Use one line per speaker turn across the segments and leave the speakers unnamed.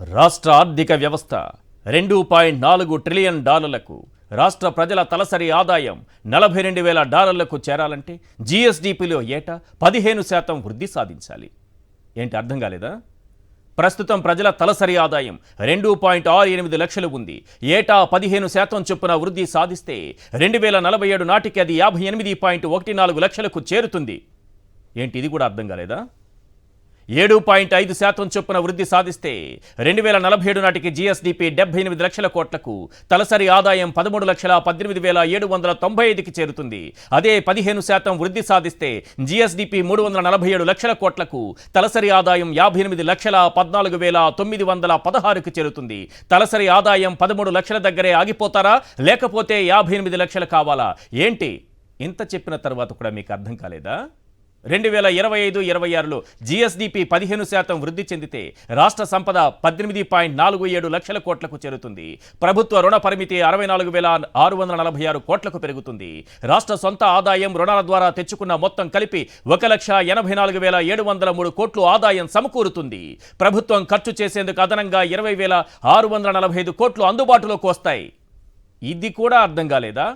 రాష్ట్ర ఆర్థిక వ్యవస్థ $2.4 ట్రిలియన్ రాష్ట్ర ప్రజల తలసరి ఆదాయం $42,000 చేరాలంటే జీఎస్డీపీలో ఏటా 15% వృద్ధి సాధించాలి. ఏంటి అర్థం కాలేదా? ప్రస్తుతం ప్రజల తలసరి ఆదాయం 2.68 లక్షలు ఉంది. ఏటా 15% చొప్పున వృద్ధి సాధిస్తే 2047 నాటికి అది 58.14 లక్షలకు చేరుతుంది. ఏంటి ఇది కూడా అర్థం కాలేదా? 7.5% చొప్పున వృద్ధి సాధిస్తే 2047 నాటికి జీఎస్డీపీ 78 లక్షల కోట్లకు, తలసరి ఆదాయం 13,18,795కి చేరుతుంది. అదే 15% వృద్ధి సాధిస్తే జీఎస్డీపీ 347 లక్షల కోట్లకు, తలసరి ఆదాయం 58,14,916కి చేరుతుంది. తలసరి ఆదాయం 13 లక్షల దగ్గరే ఆగిపోతారా, లేకపోతే 58 లక్షలు కావాలా? ఏంటి ఇంత చెప్పిన తర్వాత కూడా మీకు అర్థం కాలేదా? 2025-26లో జీఎస్డీపీ 15% వృద్ధి చెందితే రాష్ట్ర సంపద 18.47 లక్షల కోట్లకు చేరుతుంది. ప్రభుత్వ రుణ పరిమితి 64,646 కోట్లకు పెరుగుతుంది. రాష్ట్ర సొంత ఆదాయం రుణాల ద్వారా తెచ్చుకున్న మొత్తం కలిపి 1,84,703 కోట్లు ఆదాయం సమకూరుతుంది. ప్రభుత్వం ఖర్చు చేసేందుకు అదనంగా 20,645 కోట్లు అందుబాటులోకి వస్తాయి. ఇది కూడా అర్థం కాలేదా?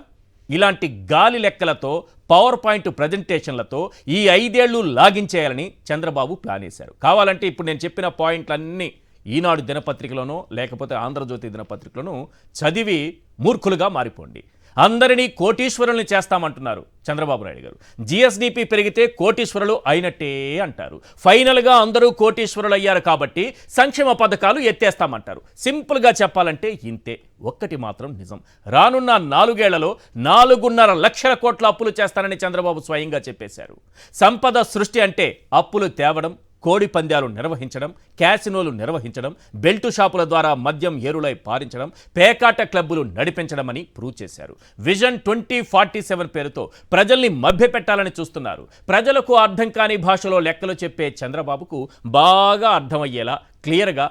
ఇలాంటి గాలి లెక్కలతో, పవర్ పాయింట్ ప్రజెంటేషన్లతో ఈ 5 ఏళ్లు లాగించేయాలని చంద్రబాబు ప్లాన్ వేశారు. కావాలంటే ఇప్పుడు నేను చెప్పిన పాయింట్లన్నీ ఈనాడు దినపత్రికలోనో లేకపోతే ఆంధ్రజ్యోతి దినపత్రికలోనూ చదివి మూర్ఖులుగా మారిపోండి. అందరినీ కోటీశ్వరుల్ని చేస్తామంటున్నారు చంద్రబాబు నాయుడు గారు. జీఎస్డీపీ పెరిగితే కోటీశ్వరులు అయినట్టే అంటారు. ఫైనల్గా అందరూ కోటీశ్వరులు అయ్యారు కాబట్టి సంక్షేమ పథకాలు ఎత్తేస్తామంటారు. సింపుల్గా చెప్పాలంటే ఇంతే. ఒక్కటి మాత్రం నిజం, రానున్న 4 ఏళ్లలో 4.5 లక్షల కోట్ల అప్పులు చేస్తానని చంద్రబాబు స్వయంగా చెప్పేశారు. సంపద సృష్టి అంటే అప్పులు తేవడం, కోడి పందాలు నిర్వహించడం, క్యాసినోలు నిర్వహించడం, బెల్టు షాపుల ద్వారా మద్యం ఏరులై పారించడం, పేకాట క్లబ్బులు నడిపించడం అని ప్రూవ్ చేశారు. విజన్ 2047 పేరుతో ప్రజల్ని మభ్యపెట్టాలని చూస్తున్నారు. ప్రజలకు అర్థం కాని భాషలో లెక్కలు చెప్పే చంద్రబాబుకు బాగా అర్థమయ్యేలా క్లియర్గా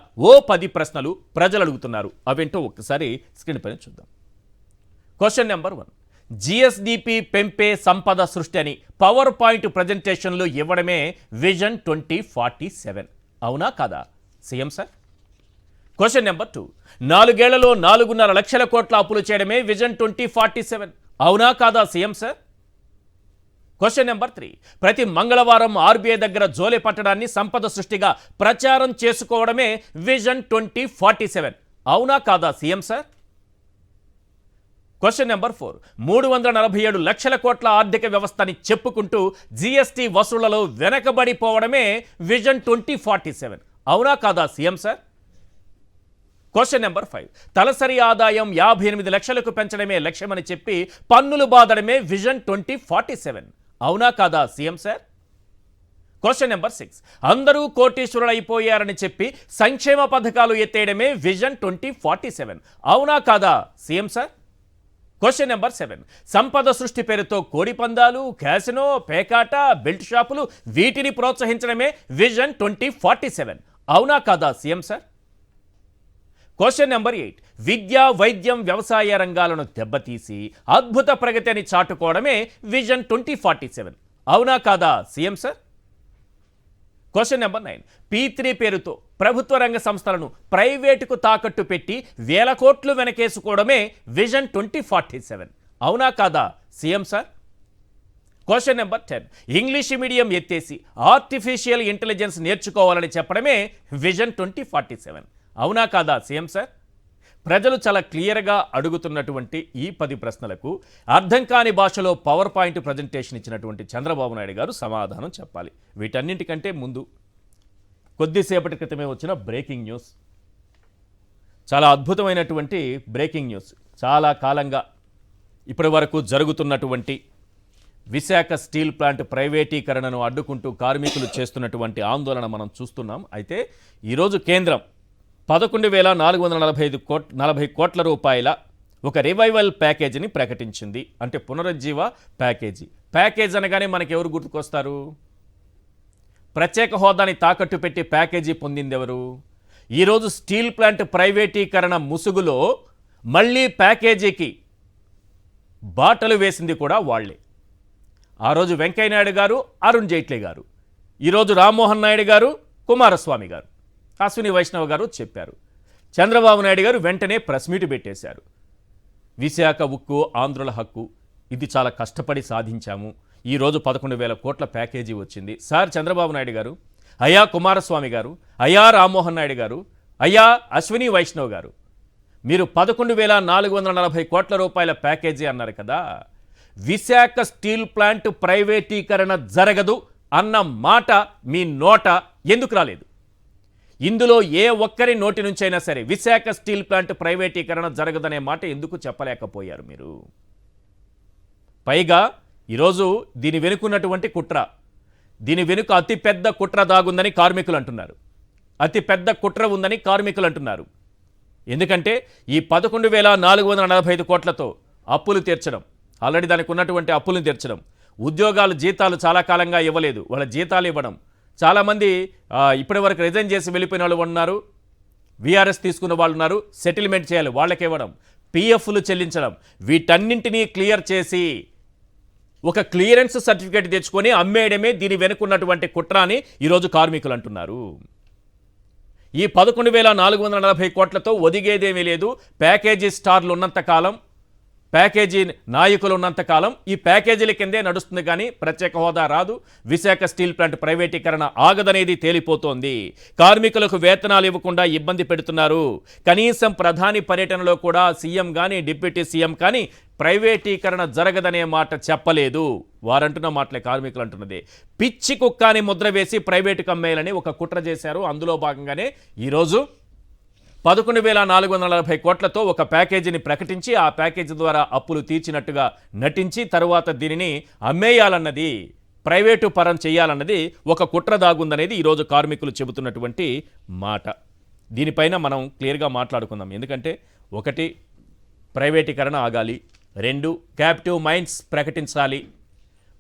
10 ప్రశ్నలు ప్రజలు అడుగుతున్నారు. అవేంటో ఒక్కసారి స్క్రీన్ పైన చూద్దాం. క్వశ్చన్ నెంబర్ 1, జీఎస్డీపీ పెంపే సంపద సృష్టి అని పవర్ పాయింట్ ప్రజెంటేషన్లు ఇవ్వడమే విజన్ 2047. అవునా కాదా సీఎం సార్? క్వశ్చన్ నెంబర్ 2, 4 ఏళ్లలో 4.5 లక్షల కోట్ల అప్పులు చేయడమే విజన్ 2047. అవునా కాదా సీఎం సార్? క్వశ్చన్ నెంబర్ 3, ప్రతి మంగళవారం ఆర్బీఐ దగ్గర జోలే పట్టడాన్ని సంపద సృష్టిగా ప్రచారం చేసుకోవడమే విజన్ 2047. అవునా కాదా సీఎం సార్? క్వశ్చన్ నెంబర్ 4, 347 లక్షల కోట్ల ఆర్థిక వ్యవస్థని చెప్పుకుంటూ జీఎస్టీ వసూళ్లలో వెనకబడిపోవడమే విజన్ 2047. అవునా కాదా సీఎం సార్? క్వశ్చన్ నెంబర్ 5, తలసరి ఆదాయం 58 లక్షలకు పెంచడమే లక్ష్యమని చెప్పి పన్నులు బాదడమే విజన్ 2047. అవునా కాదా సీఎం సార్? క్వశ్చన్ నెంబర్ 6, అందరూ కోటీశ్వరులు అయిపోయారని చెప్పి సంక్షేమ పథకాలు ఎత్తేయడమే విజన్ 2047. అవునా కాదా సీఎం సార్? క్వశ్చన్ నెంబర్ 7, సంపద సృష్టి పేరుతో కోడి పందాలు, క్యాసినో, పేకాట, బెల్ట్ షాపులు వీటిని ప్రోత్సహించడమే విజన్ 2047. అవునా కాదా సీఎం సార్? క్వశ్చన్ నెంబర్ 8, విద్య, వైద్యం, వ్యవసాయ రంగాలను దెబ్బతీసి అద్భుత ప్రగతిని చాటుకోవడమే విజన్ 2047. అవునా కాదా CM sir? Question number 9, P3 పేరుతో ప్రభుత్వ రంగ సంస్థలను ప్రైవేటుకు తాకట్టు పెట్టి వేల కోట్లు వెనకేసుకోవడమే విజన్ 2047. అవునా కాదా CM sir? Question number 10, English medium ఎత్తేసి ఆర్టిఫిషియల్ ఇంటెలిజెన్స్ నేర్చుకోవాలని చెప్పడమే విజన్ 2047. అవునా కాదా సీఎం సార్? ప్రజలు చాలా క్లియర్గా అడుగుతున్నటువంటి ఈ 10 ప్రశ్నలకు అర్థం కాని భాషలో పవర్ పాయింట్ ప్రజెంటేషన్ ఇచ్చినటువంటి చంద్రబాబు నాయుడు గారు సమాధానం చెప్పాలి. వీటన్నింటికంటే ముందు కొద్దిసేపటి క్రితమే వచ్చిన బ్రేకింగ్ న్యూస్, చాలా అద్భుతమైనటువంటి బ్రేకింగ్ న్యూస్. చాలా కాలంగా ఇప్పటి వరకు జరుగుతున్నటువంటి విశాఖ స్టీల్ ప్లాంట్ ప్రైవేటీకరణను అడ్డుకుంటూ కార్మికులు చేస్తున్నటువంటి ఆందోళన మనం చూస్తున్నాం. అయితే ఈరోజు కేంద్రం 11,440 కోట్ల రూపాయల ఒక రివైవల్ ప్యాకేజీని ప్రకటించింది. అంటే పునరుజ్జీవ ప్యాకేజీ. ప్యాకేజ్ అనగానే మనకి ఎవరు గుర్తుకొస్తారు? ప్రత్యేక హోదాని తాకట్టు పెట్టి ప్యాకేజీ పొందింది ఎవరు? ఈరోజు స్టీల్ ప్లాంట్ ప్రైవేటీకరణ ముసుగులో మళ్ళీ ప్యాకేజీకి బాటలు వేసింది కూడా వాళ్లే. ఆ రోజు వెంకయ్య నాయుడు గారు, అరుణ్ జైట్లీ గారు, ఈరోజు రామ్మోహన్ నాయుడు గారు, కుమారస్వామి గారు. అశ్విని వైష్ణవ్ గారు చెప్పారు. చంద్రబాబు నాయుడు గారు వెంటనే ప్రెస్ మీట్ పెట్టేశారు. విశాఖ ఉక్కు ఆంధ్రుల హక్కు, ఇది చాలా కష్టపడి సాధించాము, ఈరోజు 11,000 కోట్ల ప్యాకేజీ వచ్చింది. సార్ చంద్రబాబు నాయుడు గారు, అయ్యా కుమారస్వామి గారు, అయ్యా రామ్మోహన్ నాయుడు గారు, అయ్యా అశ్విని వైష్ణవ్ గారు, మీరు 11,440 కోట్ల రూపాయల ప్యాకేజీ అన్నారు కదా, విశాఖ స్టీల్ ప్లాంట్ ప్రైవేటీకరణ జరగదు అన్న మాట మీ నోట ఎందుకు రాలేదు? ఇందులో ఏ ఒక్కరి నోటి నుంచైనా సరే విశాఖ స్టీల్ ప్లాంట్ ప్రైవేటీకరణ జరగదనే మాట ఎందుకు చెప్పలేకపోయారు మీరు? పైగా ఈరోజు దీని వెనుకున్నటువంటి కుట్ర, దీని వెనుక అతిపెద్ద కుట్ర దాగుందని కార్మికులు అంటున్నారు. అతిపెద్ద కుట్ర ఉందని కార్మికులు అంటున్నారు. ఎందుకంటే ఈ 11,445 కోట్లతో అప్పులు తీర్చడం, ఆల్రెడీ దానికి ఉన్నటువంటి అప్పులను తీర్చడం, ఉద్యోగాలు జీతాలు చాలా కాలంగా ఇవ్వలేదు, వాళ్ళ జీతాలు ఇవ్వడం, చాలామంది ఇప్పటి వరకు రిజైన్ చేసి వెళ్ళిపోయిన వాళ్ళు ఉన్నారు, వీఆర్ఎస్ తీసుకున్న వాళ్ళు ఉన్నారు, సెటిల్మెంట్ చేయాలి, వాళ్ళకి ఇవ్వడం, పిఎఫ్లు చెల్లించడం, వీటన్నింటినీ క్లియర్ చేసి ఒక క్లియరెన్స్ సర్టిఫికేట్ తెచ్చుకొని అమ్మేయడమే దీని వెనుకున్నటువంటి కుట్ర అని ఈరోజు కార్మికులు అంటున్నారు. ఈ 11,440 కోట్లతో ఒదిగేదేమీ లేదు. ప్యాకేజీ స్టార్లు ఉన్నంతకాలం, ప్యాకేజీ నాయకులు ఉన్నంతకాలం ఈ ప్యాకేజీల కిందే నడుస్తుంది, కానీ ప్రత్యేక హోదా రాదు, విశాఖ స్టీల్ ప్లాంట్ ప్రైవేటీకరణ ఆగదనేది తేలిపోతోంది. కార్మికులకు వేతనాలు ఇవ్వకుండా ఇబ్బంది పెడుతున్నారు. కనీసం ప్రధాని పర్యటనలో కూడా సీఎం కానీ డిప్యూటీ సీఎం కానీ ప్రైవేటీకరణ జరగదనే మాట చెప్పలేదు. వారంటున్న మాటలే కార్మికులు అంటున్నది. పిచ్చి కుక్కాని ముద్ర వేసి ప్రైవేటు కమ్మేయాలని ఒక కుట్ర చేశారు. అందులో భాగంగానే ఈరోజు 11,440 కోట్లతో ఒక ప్యాకేజీని ప్రకటించి ఆ ప్యాకేజీ ద్వారా అప్పులు తీర్చినట్టుగా నటించి తరువాత దీనిని అమ్మేయాలన్నది, ప్రైవేటు పరం చేయాలన్నది ఒక కుట్ర దాగుందనేది ఈరోజు కార్మికులు చెబుతున్నటువంటి మాట. దీనిపైన మనం క్లియర్గా మాట్లాడుకుందాం. ఎందుకంటే 1 ప్రైవేటీకరణ ఆగాలి, 2 క్యాప్టివ్ మైన్స్ ప్రకటించాలి.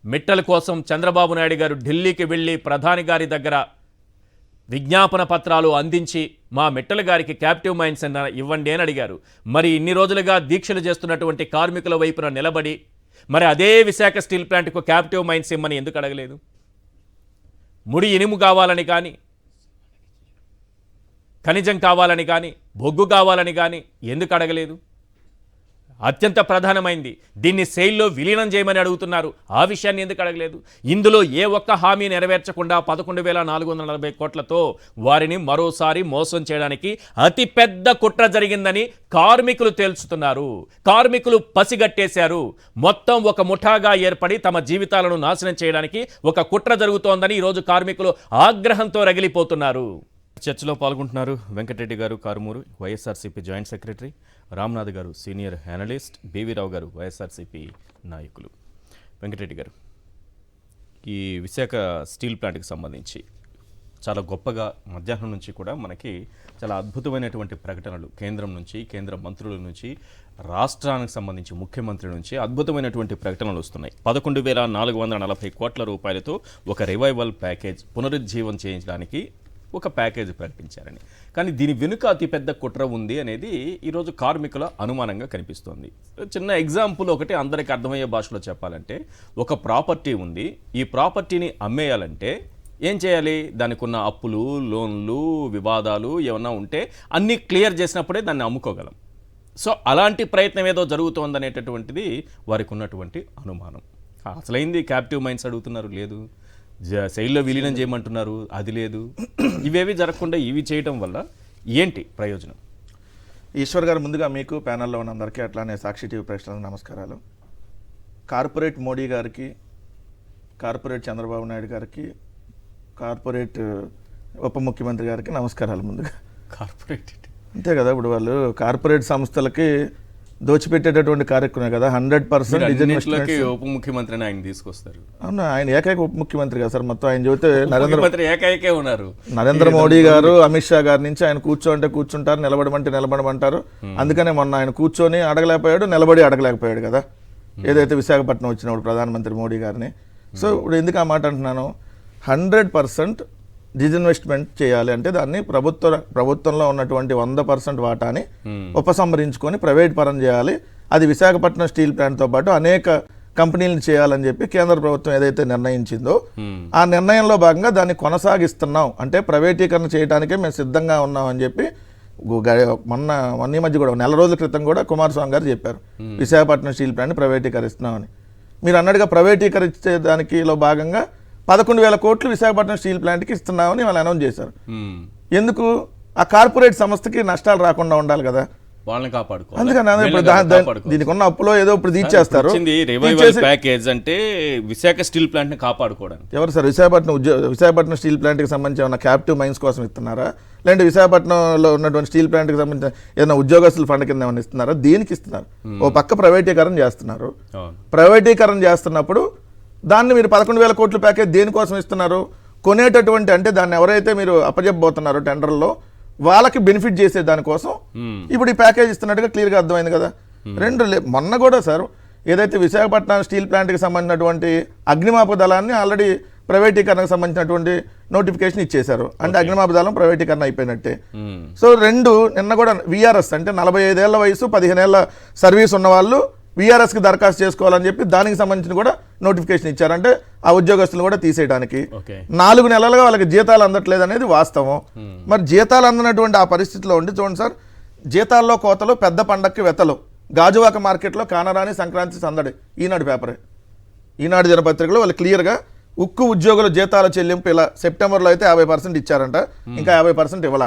మిట్టల కోసం చంద్రబాబు నాయుడు గారు ఢిల్లీకి వెళ్ళి ప్రధాని గారి దగ్గర విజ్ఞాపన పత్రాలు అందించి మా మిట్టల గారికి క్యాప్టివ్ మైన్స్ ఇవ్వండి అని అడిగారు. మరి ఇన్ని రోజులుగా దీక్షలు చేస్తున్నటువంటి కార్మికుల వైపున నిలబడి మరి అదే విశాఖ స్టీల్ ప్లాంట్కు క్యాప్టివ్ మైన్స్ ఇమ్మని ఎందుకు అడగలేదు? ముడి ఇనుము కావాలని కానీ, ఖనిజం కావాలని కానీ, బొగ్గు కావాలని కానీ ఎందుకు అడగలేదు? అత్యంత ప్రధానమైంది, దీన్ని సెయిల్లో విలీనం చేయమని అడుగుతున్నారు, ఆ విషయాన్ని ఎందుకు అడగలేదు? ఇందులో ఏ ఒక్క హామీ నెరవేర్చకుండా 11,440 కోట్లతో వారిని మరోసారి మోసం చేయడానికి అతిపెద్ద కుట్ర జరిగిందని కార్మికులు తేల్చుతున్నారు. కార్మికులు పసిగట్టేశారు. మొత్తం ఒక ముఠాగా ఏర్పడి తమ జీవితాలను నాశనం చేయడానికి ఒక కుట్ర జరుగుతోందని ఈరోజు కార్మికులు ఆగ్రహంతో రగిలిపోతున్నారు. చర్చలో పాల్గొంటున్నారు వెంకటరెడ్డి గారు కారుమూరు, వైఎస్ఆర్సీపీ జాయింట్ సెక్రటరీ, రామ్నాథ్ గారు సీనియర్ అనలిస్ట్, బీవీ రావు గారు వైఎస్ఆర్సీపీ నాయకులు. వెంకటరెడ్డి గారు, ఈ విశాఖ స్టీల్ ప్లాంట్కి సంబంధించి చాలా గొప్పగా మధ్యాహ్నం నుంచి కూడా మనకి చాలా అద్భుతమైనటువంటి ప్రకటనలు కేంద్రం నుంచి, కేంద్ర మంత్రుల నుంచి, రాష్ట్రానికి సంబంధించి ముఖ్యమంత్రి నుంచి అద్భుతమైనటువంటి ప్రకటనలు వస్తున్నాయి. 11,440 కోట్ల రూపాయలతో ఒక రివైవల్ ప్యాకేజ్, పునరుజ్జీవం చేయించడానికి ఒక ప్యాకేజీ ప్రకటించారని. కానీ దీని వెనుక అతిపెద్ద కుట్ర ఉంది అనేది ఈరోజు కార్మికుల అనుమానంగా కనిపిస్తోంది. చిన్న ఎగ్జాంపుల్ ఒకటి అందరికీ అర్థమయ్యే భాషలో చెప్పాలంటే, ఒక ప్రాపర్టీ ఉంది, ఈ ప్రాపర్టీని అమ్మేయాలంటే ఏం చేయాలి? దానికి ఉన్న అప్పులు, లోన్లు, వివాదాలు ఏమన్నా ఉంటే అన్నీ క్లియర్ చేసినప్పుడే దాన్ని అమ్ముకోగలం. సో అలాంటి ప్రయత్నం ఏదో జరుగుతోందనేటటువంటిది వారికి ఉన్నటువంటి అనుమానం. అసలైంది క్యాప్టివ్ మైన్స్ అడుగుతున్నారు, లేదు. సెయిల్లో విలీనం చేయమంటున్నారు, అది లేదు. ఇవేవి జరగకుండా ఇవి చేయటం వల్ల ఏంటి ప్రయోజనం?
ఈశ్వర్ గారు, ముందుగా మీకు ప్యానెల్లో ఉన్న అందరికీ, అట్లానే సాక్షి టీవీ ప్రేక్షకులకు నమస్కారాలు. కార్పొరేట్ మోడీ గారికి, కార్పొరేట్ చంద్రబాబు నాయుడు గారికి, కార్పొరేట్ ఉప ముఖ్యమంత్రి గారికి నమస్కారాలు. ముందుగా
కార్పొరేట్
అంతే కదా, ఇప్పుడు వాళ్ళు కార్పొరేట్ సంస్థలకి దోచిపెట్టేటటువంటి కార్యక్రమం కదా. 100%
ఉప ముఖ్యమంత్రి ఆయన తీసుకొస్తారు.
అవునా, ఆయన ఏకైక ఉప ముఖ్యమంత్రి కదా సార్. మొత్తం ఆయన చెబితే
ఏకైకే ఉన్నారు.
నరేంద్ర మోడీ గారు, అమిత్ షా గారి నుంచి ఆయన కూర్చోంటే కూర్చుంటారు, నిలబడమంటే నిలబడమంటారు. అందుకనే మొన్న ఆయన కూర్చొని అడగలేకపోయాడు, నిలబడి అడగలేకపోయాడు కదా, ఏదైతే విశాఖపట్నం వచ్చినప్పుడు ప్రధానమంత్రి మోడీ గారిని. సో ఇప్పుడు ఎందుకు ఆ మాట అంటున్నాను, 100% డిజిన్వెస్ట్మెంట్ చేయాలి అంటే దాన్ని ప్రభుత్వంలో ఉన్నటువంటి 100% వాటాని ఉపసంహరించుకొని ప్రైవేట్ పరం చేయాలి. అది విశాఖపట్నం స్టీల్ ప్లాంట్తో పాటు అనేక కంపెనీలను చేయాలని చెప్పి కేంద్ర ప్రభుత్వం ఏదైతే నిర్ణయించిందో ఆ నిర్ణయంలో భాగంగా దాన్ని కొనసాగిస్తున్నాం, అంటే ప్రైవేటీకరణ చేయడానికే మేము సిద్ధంగా ఉన్నాం అని చెప్పి మొన్న మధ్య కూడా నెల రోజుల క్రితం కూడా కుమారస్వామి గారు చెప్పారు విశాఖపట్నం స్టీల్ ప్లాంట్ ప్రైవేటీకరిస్తున్నామని. మీరు అన్నట్టుగా ప్రైవేటీకరించే దానిలో భాగంగా 11,000 కోట్లు విశాఖపట్నం స్టీల్ ప్లాంట్కి ఇస్తున్నామని వాళ్ళు అనౌన్స్ చేశారు. ఎందుకు? ఆ కార్పొరేట్ సంస్థకి నష్టాలు రాకుండా ఉండాలి కదా,
వాళ్ళని కాపాడుకో.
అందుకని ఇప్పుడు దీనికి ఉన్న అప్పులో ఏదో ఇప్పుడు తీర్చేస్తారు.
ప్యాకేజ్ అంటే విశాఖ స్టీల్ ప్లాంట్ ని కాపాడుకోవడానికి.
ఎవరు సార్? విశాఖపట్నం స్టీల్ ప్లాంట్కి సంబంధించి ఏమైనా క్యాప్టివ్ మైన్స్ కోసం ఇస్తున్నారా, లేదంటే విశాఖపట్నంలో ఉన్నటువంటి స్టీల్ ప్లాంట్కి సంబంధించిన ఏదైనా ఉద్యోగస్తుల ఫండ్ కింద ఏమైనా ఇస్తున్నారా? దేనికి ఇస్తున్నారు? ఓ పక్క ప్రైవేటీకరణ చేస్తున్నారు. ప్రైవేటీకరణ చేస్తున్నప్పుడు దాన్ని మీరు 11,000 కోట్ల ప్యాకేజ్ దేనికోసం ఇస్తున్నారు? కొనేటటువంటి, అంటే దాన్ని ఎవరైతే మీరు అప్పజెప్పబోతున్నారో టెండర్లో వాళ్ళకి బెనిఫిట్ చేసే దానికోసం ఇప్పుడు ఈ ప్యాకేజ్ ఇస్తున్నట్టుగా క్లియర్గా అర్థమైంది కదా. మొన్న కూడా సార్ ఏదైతే విశాఖపట్నం స్టీల్ ప్లాంట్కి సంబంధించినటువంటి అగ్నిమాపక దళాన్ని ఆల్రెడీ ప్రైవేటీకరణకు సంబంధించినటువంటి నోటిఫికేషన్ ఇచ్చేశారు, అంటే అగ్నిమాపక దళం ప్రైవేటీకరణ అయిపోయినట్టే. సో నిన్న కూడా విఆర్ఎస్ అంటే 45 ఏళ్ల వయసు 15 ఏళ్ల సర్వీస్ ఉన్న వాళ్ళు విఆర్ఎస్కి దరఖాస్తు చేసుకోవాలని చెప్పి దానికి సంబంధించిన కూడా నోటిఫికేషన్ ఇచ్చారంటే ఆ ఉద్యోగస్తులు కూడా తీసేయడానికి. 4 నెలలుగా వాళ్ళకి జీతాలు అందట్లేదు అనేది వాస్తవం. మరి జీతాలు అందనటువంటి ఆ పరిస్థితిలో ఉండి చూడండి సార్, జీతాల్లో కోతలు, పెద్ద పండక్కి వెతలు, గాజువాక మార్కెట్లో కానరాని సంక్రాంతి సందడి. ఈనాడు పేపరే, ఈనాడు దినపత్రికలో వాళ్ళు క్లియర్గా ఉక్కు ఉద్యోగుల జీతాల చెల్లింపు ఇలా సెప్టెంబర్లో అయితే 50% ఇచ్చారంట, ఇంకా 50% ఇవ్వాల.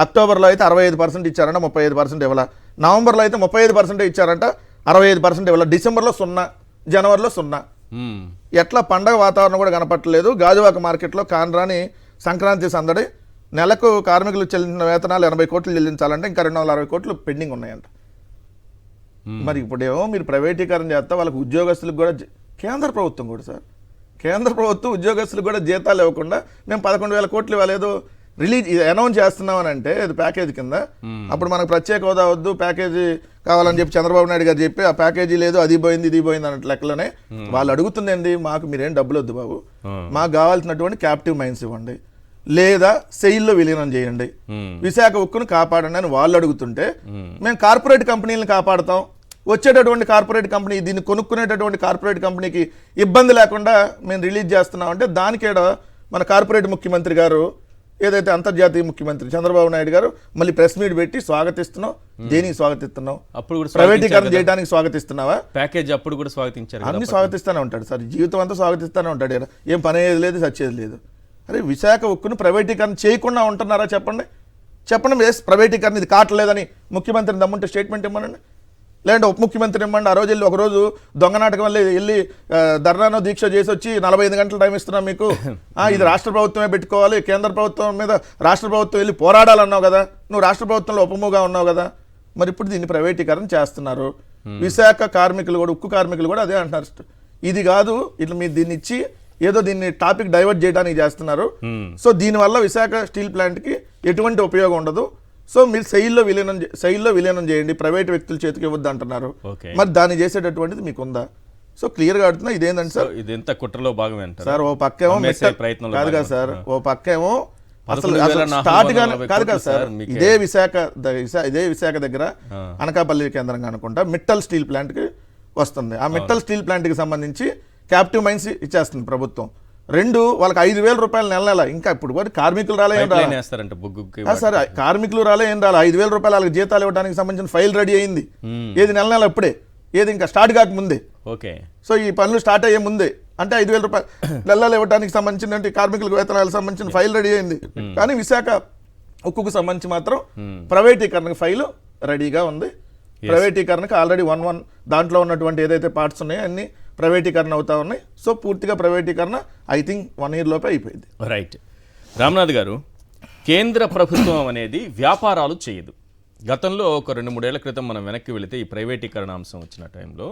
అక్టోబర్లో అయితే 65% ఇచ్చారంట, 35% ఇవ్వాల. నవంబర్లో అయితే 35% ఇచ్చారంట, 65% ఇవ్వాలి. డిసెంబర్లో 0, జనవరిలో 0. ఎట్లా పండగ వాతావరణం కూడా కనపట్టలేదు. గాజువాక మార్కెట్లో కానరాని సంక్రాంతి సందడి. నెలకు కార్మికులు చెల్లించిన వేతనాలు 80 కోట్లు చెల్లించాలంటే ఇంకా 260 కోట్లు పెండింగ్ ఉన్నాయంట. మరి ఇప్పుడేమో మీరు ప్రైవేటీకరణ చేస్తా వాళ్ళకి ఉద్యోగస్తులకు కూడా కేంద్ర ప్రభుత్వం కూడా సార్, కేంద్ర ప్రభుత్వం ఉద్యోగస్తులకు కూడా జీతాలు ఇవ్వకుండా మేము 11,000 కోట్లు ఇవ్వలేదు రిలీజ్ అనౌన్స్ చేస్తున్నామని అంటే ఇది ప్యాకేజీ కింద. అప్పుడు మనకు ప్రత్యేక హోదా వద్దు, ప్యాకేజీ కావాలని చెప్పి చంద్రబాబు నాయుడు గారు చెప్పి ఆ ప్యాకేజీ లేదు, అది పోయింది ఇది పోయింది అన్నట్టు లెక్కలోనే వాళ్ళు అడుగుతుందండి, మాకు మీరేం డబ్బులు వద్దు బాబు, మాకు కావాల్సినటువంటి క్యాప్టివ్ మైన్స్ ఇవ్వండి, లేదా సెయిల్లో విలీనం చేయండి, విశాఖ ఉక్కును కాపాడండి అని వాళ్ళు అడుగుతుంటే మేము కార్పొరేట్ కంపెనీలను కాపాడుతాం, వచ్చేటటువంటి కార్పొరేట్ కంపెనీ దీన్ని కొనుక్కునేటటువంటి కార్పొరేట్ కంపెనీకి ఇబ్బంది లేకుండా మేము రిలీజ్ చేస్తున్నాం అంటే దానికేడ మన కార్పొరేట్ ముఖ్యమంత్రి గారు ఏదైతే అంతర్జాతీయ ముఖ్యమంత్రి చంద్రబాబు నాయుడు గారు మళ్ళీ ప్రెస్ మీట్ పెట్టి స్వాగతిస్తున్నావు, దేనికి స్వాగతిస్తున్నావు?
అప్పుడు కూడా
ప్రైవేటీకరణ చేయడానికి స్వాగతిస్తున్నావా?
ప్యాకేజ్ అప్పుడు కూడా స్వాగతించారు,
అన్ని స్వాగతిస్తూనే ఉంటాడు సార్, జీవితం అంతా స్వాగతిస్తూనే ఉంటాడు, ఏం పని అయ్యేది లేదు సచ్చేది లేదు. అరే విశాఖ ఉక్కును ప్రైవేటీకరణ చేయకుండా ఉంటున్నారా చెప్పండి, చెప్పండి. ప్రైవేటీకరణ ఇది కావట్లేదని ముఖ్యమంత్రిని దమ్ముంటే స్టేట్మెంట్ ఇవ్వనండి, లేదంటే ఉప ముఖ్యమంత్రి ఇవ్వండి. ఆ రోజు వెళ్ళి ఒకరోజు దొంగ నాటకం వల్ల వెళ్ళి ధర్నానో దీక్ష చేసి వచ్చి 45 గంటల టైం ఇస్తున్నాం మీకు, ఇది రాష్ట్ర ప్రభుత్వమే పెట్టుకోవాలి, కేంద్ర ప్రభుత్వం మీద రాష్ట్ర ప్రభుత్వం వెళ్ళి పోరాడాలన్నావు కదా, నువ్వు రాష్ట్ర ప్రభుత్వంలో ఉపముగా ఉన్నావు కదా, మరి ఇప్పుడు దీన్ని ప్రైవేటీకరణ చేస్తున్నారు. విశాఖ కార్మికులు కూడా, ఉక్కు కార్మికులు కూడా అదే అంటున్నారు, ఇది కాదు ఇట్లా మీరు దీన్ని ఇచ్చి ఏదో దీన్ని టాపిక్ డైవర్ట్ చేయడానికి చేస్తున్నారు. సో దీనివల్ల విశాఖ స్టీల్ ప్లాంట్కి ఎటువంటి ఉపయోగం ఉండదు, సో మీరు సెయిల్లో విలీనం చేయండి, ప్రైవేట్ వ్యక్తుల చేతికి ఇవ్వద్దు అంటున్నారు. మరి దాన్ని చేసేటటువంటిది మీకు ఉందా? సో క్లియర్గా అడుగుతున్నా, ఇదేంటంటే సార్ ఇదంతా కుట్రలో భాగమే సార్. ఓ పక్కేమో కాదు కదా సార్, ఓ పక్కేమో అసలు స్టార్ట్ కాదు కదా సార్, ఇదే విశాఖ దగ్గర అనకాపల్లి కేంద్రంగా అనుకుంటా మిట్టల్ స్టీల్ ప్లాంట్కి వస్తుంది. ఆ మిట్టల్ స్టీల్ ప్లాంట్కి సంబంధించి క్యాప్టివ్ మైన్స్ ఇచ్చేస్తుంది ప్రభుత్వం. 2 వాళ్ళకి 5,000 రూపాయలు నెల, ఇంకా ఇప్పుడు కూడా కార్మికులు రాలే సార్, కార్మికులు రాలే ఏం రాలే, 5,000 రూపాయలు వాళ్ళకి జీతాలు ఇవ్వడానికి సంబంధించిన ఫైల్ రెడీ అయింది. ఏది నెల ఇప్పుడే, ఏది ఇంకా స్టార్ట్ కాకముందే. ఓకే, సో ఈ పనులు స్టార్ట్ అయ్యే ముందే అంటే 5,000 రూపాయలు నెలలు ఇవ్వడానికి సంబంధించిన కార్మికులకు వేతనాలకు సంబంధించిన ఫైల్ రెడీ అయింది. కానీ విశాఖ ఉక్కుకు సంబంధించి మాత్రం ప్రైవేటీకరణకు ఫైల్ రెడీగా ఉంది. ప్రైవేటీకరణకు ఆల్రెడీ 1 దాంట్లో ఉన్నటువంటి ఏదైతే పార్ట్స్ ఉన్నాయో అన్ని ప్రైవేటీకరణ అవుతా ఉన్నాయి. సో పూర్తిగా ప్రైవేటీకరణ ఐ థింక్ 1 year లోపే అయిపోయింది.
రైట్. రామ్నాథ్ గారు, కేంద్ర ప్రభుత్వం అనేది వ్యాపారాలు చేయదు. గతంలో ఒక 2-3 ఏళ్ల క్రితం మనం వెనక్కి వెళితే ఈ ప్రైవేటీకరణ అంశం వచ్చిన టైంలో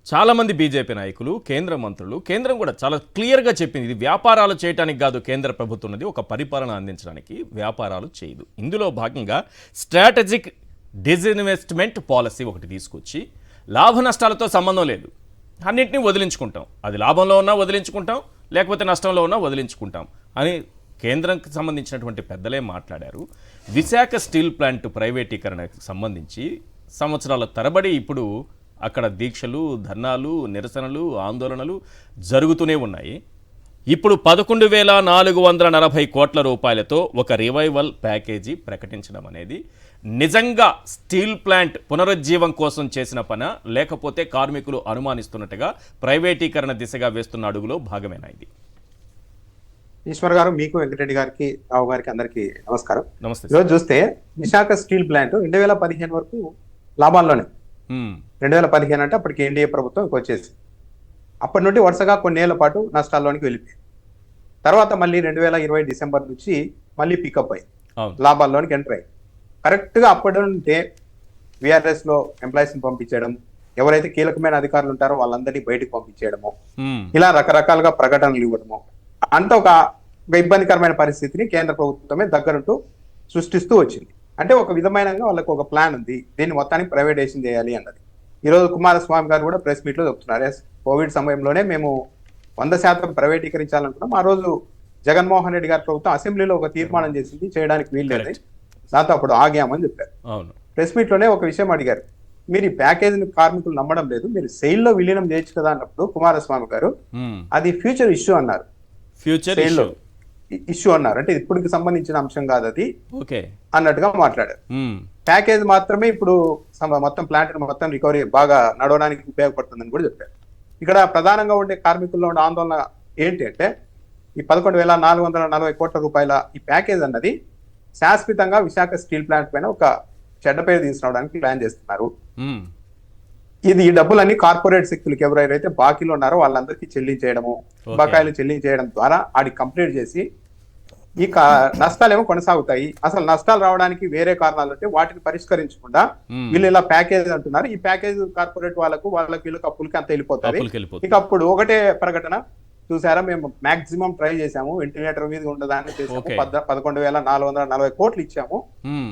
చాలామంది బీజేపీ నాయకులు, కేంద్ర మంత్రులు, కేంద్రం కూడా చాలా క్లియర్గా చెప్పింది, ఇది వ్యాపారాలు చేయడానికి కాదు, కేంద్ర ప్రభుత్వం అనేది ఒక పరిపాలన అందించడానికి, వ్యాపారాలు చేయదు. ఇందులో భాగంగా స్ట్రాటజిక్ డిస్ఇన్వెస్ట్మెంట్ పాలసీ ఒకటి తీసుకొచ్చి లాభ నష్టాలతో సంబంధం లేదు, అన్నింటినీ వదిలించుకుంటాం, అది లాభంలో ఉన్నా వదిలించుకుంటాం, లేకపోతే నష్టంలో ఉన్నా వదిలించుకుంటాం అని కేంద్రంకి సంబంధించినటువంటి పెద్దలే మాట్లాడారు. విశాఖ స్టీల్ ప్లాంట్ ప్రైవేటీకరణకు సంబంధించి సంవత్సరాల తరబడి ఇప్పుడు అక్కడ దీక్షలు, ధర్నాలు, నిరసనలు, ఆందోళనలు జరుగుతూనే ఉన్నాయి. ఇప్పుడు 11,440 కోట్ల రూపాయలతో ఒక రివైవల్ ప్యాకేజీ ప్రకటించడం అనేది నిజంగా స్టీల్ ప్లాంట్ పునరుజ్జీవం కోసం చేసిన పనా, లేకపోతే కార్మికులు అనుమానిస్తున్నట్టుగా ప్రైవేటీకరణ దిశగా వేస్తున్న అడుగులో భాగమేనా ఇది?
ఈశ్వర్ గారు, మీకు వెంకటరెడ్డి గారికి, రావు గారికి అందరికీ నమస్కారం.
నమస్తే.
ఈరోజు చూస్తే విశాఖ స్టీల్ ప్లాంట్ 2015 వరకు లాభాల్లోనే. 2015 అంటే అప్పటికి ఎన్డీఏ ప్రభుత్వం వచ్చేసి అప్పటి నుండి వరుసగా కొన్నేళ్ల పాటు నష్టాల్లోనికి వెళ్ళిపోయింది. తర్వాత మళ్ళీ 2020 డిసెంబర్ నుంచి మళ్ళీ పికప్ అయ్యి లాభాల్లోనికి ఎంటర్ అయ్యి కరెక్ట్గా అప్పటి నుండే విఆర్ఎస్ లో ఎంప్లాయీస్ని పంపించడం, ఎవరైతే కీలకమైన అధికారులు ఉంటారో వాళ్ళందరినీ బయటకు పంపించేయడము, ఇలా రకరకాలుగా ప్రకటనలు ఇవ్వడము, అంత ఒక ఇబ్బందికరమైన పరిస్థితిని కేంద్ర ప్రభుత్వమే దగ్గరుంటూ సృష్టిస్తూ వచ్చింది. అంటే ఒక విధమైన వాళ్ళకు ఒక ప్లాన్ ఉంది, దీన్ని మొత్తానికి ప్రైవేటైజేషన్ చేయాలి అన్నది. ఈరోజు కుమారస్వామి గారు కూడా ప్రెస్ మీట్ లో చెప్తున్నారు, కోవిడ్ సమయంలోనే మేము 100% ప్రైవేటీకరించాలనుకున్నాం. ఆ రోజు జగన్మోహన్ రెడ్డి గారి ప్రభుత్వం అసెంబ్లీలో ఒక తీర్మానం చేసింది, చేయడానికి వీల్లేదు, దాంతో అప్పుడు ఆగామని చెప్పారు. ప్రెస్ మీట్ లోనే ఒక విషయం అడిగారు, మీరు ఈ ప్యాకేజీని కార్మికులు నమ్మడం లేదు, మీరు సెయిల్ లో విలీనం చేయొచ్చు కదా అన్నప్పుడు కుమారస్వామి గారు అది ఫ్యూచర్ ఇష్యూ అన్నారు. ఇష్యూ అన్నారు, అంటే ఇప్పటికి సంబంధించిన అంశం కాదు అది అన్నట్టుగా మాట్లాడారు. ప్యాకేజ్ మాత్రమే ఇప్పుడు మొత్తం ప్లాంట్ మొత్తం రికవరీ బాగా నడవడానికి ఉపయోగపడుతుందని కూడా చెప్పారు. ఇక్కడ ప్రధానంగా ఉండే కార్మికుల్లో ఉండే ఆందోళన ఏంటి అంటే, ఈ 11,440 కోట్ల రూపాయల ఈ ప్యాకేజ్ అన్నది శాశ్వతంగా విశాఖ స్టీల్ ప్లాంట్ పైన ఒక చెడ్డ పేరు తీసుకురావడానికి ప్లాన్ చేస్తున్నారు. ఈ డబ్బులన్నీ కార్పొరేట్ శక్తులకు ఎవరైతే బాకీలు ఉన్నారో వాళ్ళందరికీ చెల్లించేయడము, బకాయిలు చెల్లించేయడం ద్వారా ఆడి కంప్లీట్ చేసి ఈ నష్టాలేమో కొనసాగుతాయి. అసలు నష్టాలు రావడానికి వేరే కారణాలు ఉంటే వాటిని పరిష్కరించకుండా వీళ్ళు ఇలా ప్యాకేజ్ అంటున్నారు. ఈ ప్యాకేజ్ కార్పొరేట్ వాళ్ళకి వీళ్ళకి అప్పులకి అంత వెళ్ళిపోతుంది. ఇక అప్పుడు ఒకటే ప్రకటన చూసారా, మేము మాక్సిమం ట్రై చేసాము, వెంటిలేటర్ మీద ఉండదాన్ని చేసాము, 11,440 కోట్లు ఇచ్చాము,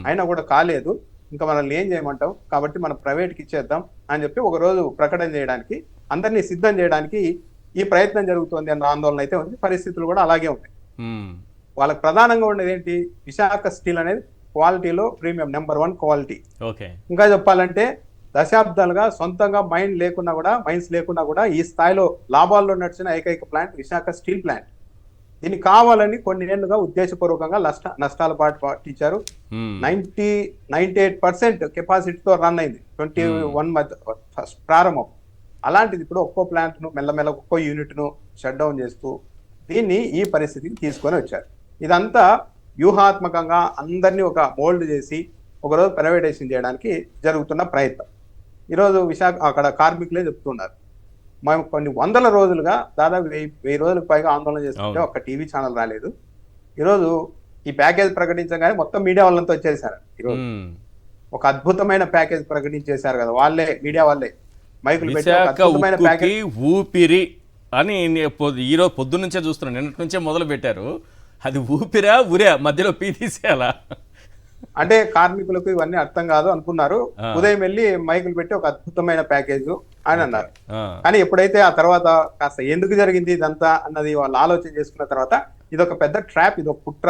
అయినా కూడా కాలేదు, ఇంకా మనల్ని ఏం చేయమంటావు, కాబట్టి మనం ప్రైవేట్కి ఇచ్చేద్దాం అని చెప్పి ఒక రోజు ప్రకటన చేయడానికి, అందరినీ సిద్ధం చేయడానికి ఈ ప్రయత్నం జరుగుతుంది అన్న ఆందోళన అయితే ఉంది. పరిస్థితులు కూడా అలాగే ఉన్నాయి. వాళ్ళకి ప్రధానంగా ఉండేది ఏంటి, విశాఖ స్టీల్ అనేది క్వాలిటీలో ప్రీమియం నెంబర్ 1 క్వాలిటీ. ఇంకా చెప్పాలంటే దశాబ్దాలుగా సొంతంగా మైన్స్ లేకున్నా కూడా ఈ స్థాయిలో లాభాల్లో నడిచిన ఏకైక ప్లాంట్ విశాఖ స్టీల్ ప్లాంట్. దీన్ని కావాలని కొన్ని ఏళ్లుగా ఉద్దేశపూర్వకంగా నష్టాల పాటించారు. 98% కెపాసిటీతో రన్ అయింది 21 మధ్య ప్రారంభం. అలాంటిది ఇప్పుడు ఒక్కో ప్లాంట్ ను మెల్లమెల్ల ఒక్కో యూనిట్ ను షట్ డౌన్ చేస్తూ దీన్ని ఈ పరిస్థితికి తీసుకొని వచ్చారు. ఇదంతా వ్యూహాత్మకంగా అందరినీ ఒక మోల్డ్ చేసి ఒకరోజు ప్రైవేటైజేషన్ చేయడానికి జరుగుతున్న ప్రయత్నం. ఈరోజు విశాఖ అక్కడ కార్మికులే చెప్తున్నారు, మేము కొన్ని వందల రోజులుగా దాదాపు 1000 రోజులకు పైగా ఆందోళన చేస్తుంటే ఒక్క టీవీ ఛానల్ రాలేదు. ఈరోజు ఈ ప్యాకేజ్ ప్రకటించగానే మొత్తం మీడియా వాళ్ళంతా వచ్చేసారు. ఈరోజు ఒక అద్భుతమైన ప్యాకేజ్ ప్రకటించేశారు కదా, వాళ్ళే మీడియా వాళ్ళే మైకులు పెట్టి అద్భుతమైన ప్యాకేజ్
ఊపిరి అని ఈరోజు పొద్దున్న నుంచే చూస్తున్నాను, నిన్నటి నుంచే మొదలు పెట్టారు. అది ఊపిరా ఉరా మధ్యలో పీ తీసేయాలా
అంటే కార్మికులకు ఇవన్నీ అర్థం కాదు అనుకున్నారు. ఉదయం వెళ్ళి మైకులు పెట్టి ఒక అద్భుతమైన ప్యాకేజ్ అని అన్నారు. కానీ ఎప్పుడైతే ఆ తర్వాత కాస్త ఎందుకు జరిగింది ఇదంతా అన్నది వాళ్ళు ఆలోచన చేసుకున్న తర్వాత ఇది ఒక పెద్ద ట్రాప్, ఇది ఒక కుట్ర,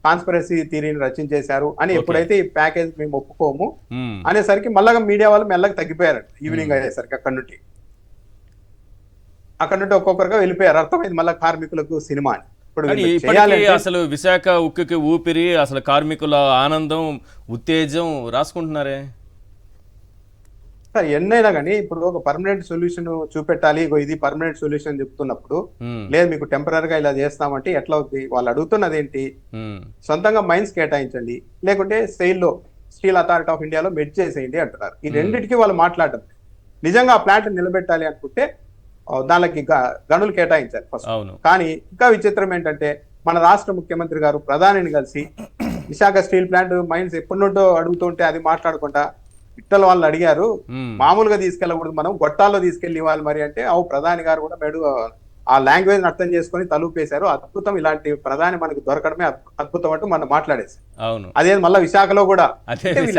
కాన్స్పిరసీ థియరీని రచించేశారు అని ఎప్పుడైతే ఈ ప్యాకేజ్ మేము ఒప్పుకోము అనేసరికి మళ్ళా మీడియా వాళ్ళు మెల్లగా తగ్గిపోయారు. ఈవినింగ్ అయ్యేసరికి అక్కడి నుండి ఒక్కొక్కరుగా వెళ్ళిపోయారు. అర్థమైంది మళ్ళీ కార్మికులకు సినిమా అని.
అసలు విశాఖ ఉక్కుకి ఊపిరి, అసలు కార్మికుల ఆనందం, ఉత్తేజం రాసుకుంటున్నారే.
ఎన్నైనా కానీ ఇప్పుడు ఒక పర్మనెంట్ సొల్యూషన్ చూపెట్టాలి, ఇది పర్మనెంట్ సొల్యూషన్ చెప్తున్నప్పుడు లేదు మీకు టెంపరీగా ఇలా చేస్తామంటే ఎట్లా అవుతుంది? వాళ్ళు అడుగుతున్నది ఏంటి, సొంతంగా మైన్స్ కేటాయించండి, లేకుంటే సెయిల్లో స్టీల్ అథారిటీ ఆఫ్ ఇండియాలో మెర్జ్ చేసేయండి అంటున్నారు. ఈ రెండింటికి వాళ్ళు మాట్లాడడం. నిజంగా ఆ ప్లాంట్ నిలబెట్టాలి అనుకుంటే దానికి గనులు కేటాయించాలి ఫస్ట్. కానీ ఇంకా విచిత్రం ఏంటంటే మన రాష్ట్ర ముఖ్యమంత్రి గారు ప్రధానిని కలిసి విశాఖ స్టీల్ ప్లాంట్ మైన్స్ ఎప్పటి నుండో అడుగుతుంటే అది మాట్లాడకుండా ఇట్టల వాళ్ళు అడిగారు, మామూలుగా తీసుకెళ్ళకూడదు, మనం గొట్టాల్లో తీసుకెళ్లి ఇవ్వాలి మరి అంటే ప్రధాని గారు కూడా ఆ లాంగ్వేజ్ అర్థం చేసుకుని తలుపేశారు. అద్భుతం, ఇలాంటి ప్రధాని మనకు దొరకడమే అద్భుతం అంటూ మనం మాట్లాడేసి అదే మళ్ళీ విశాఖలో కూడా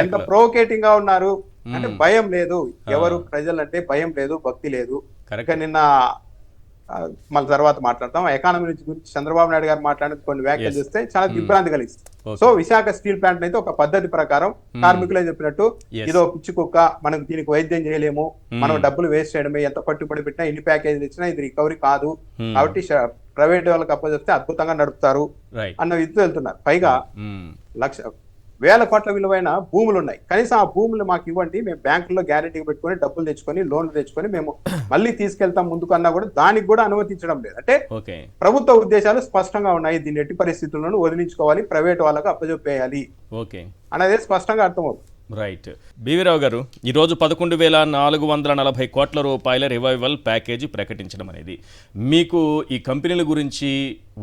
ఎంత ప్రొవోకేటింగ్ గా ఉన్నారు అంటే భయం లేదు, ఎవరు ప్రజలంటే భయం లేదు, భక్తి లేదు. నిన్న మళ్ళీ తర్వాత మాట్లాడతాం. ఎకానమీ గురించి చంద్రబాబు నాయుడు గారు మాట్లాడిన కొన్ని వ్యాఖ్యలు
Yes.
చేస్తే చాలా దిగ్భ్రాంతి కలిగిస్తుంది. సో విశాఖ స్టీల్ ప్లాంట్ అయితే ఒక పద్ధతి ప్రకారం కార్మికులే చెప్పినట్టు
Yes.
ఇదో పిచ్చి కుక్క, మనం దీనికి వైద్యం చేయలేము, మనం డబ్బులు వేస్ట్ చేయడమే, ఎంత పట్టుబడి పెట్టినా ఎన్ని ప్యాకేజీలు ఇచ్చినా ఇది రికవరీ కాదు, కాబట్టి ప్రైవేట్ వాళ్ళకి అప్పచెప్తే అద్భుతంగా నడుపుతారు
రైట్.
అన్న ఇది వెళ్తున్నారు. పైగా వేల కోట్ల విలువైన భూములు ఉన్నాయి, కనీసం ఆ భూములు మాకు ఇవ్వండి, మేము బ్యాంకుల్లో గ్యారెంటీ పెట్టుకొని డబ్బులు తెచ్చుకొని లోన్లు తెచ్చుకొని మేము మళ్ళీ తీసుకెళ్తాం ముందుకు అన్నా కూడా దానికి కూడా అనుమతించడం లేదు. అంటే
ఓకే.
ప్రభుత్వ ఉద్దేశాలు స్పష్టంగా ఉన్నాయి, దీన్ని ఎట్టి పరిస్థితుల్లోనూ వదిలించుకోవాలి, ప్రైవేట్ వాళ్ళకు అప్పచెప్పేయాలి
ఓకే
అనేది స్పష్టంగా అర్థమవుతుంది.
రైట్. బీవీరావు గారు, ఈరోజు 11,440 కోట్ల రూపాయల రివైవల్ ప్యాకేజీ ప్రకటించడం అనేది మీకు ఈ కంపెనీల గురించి,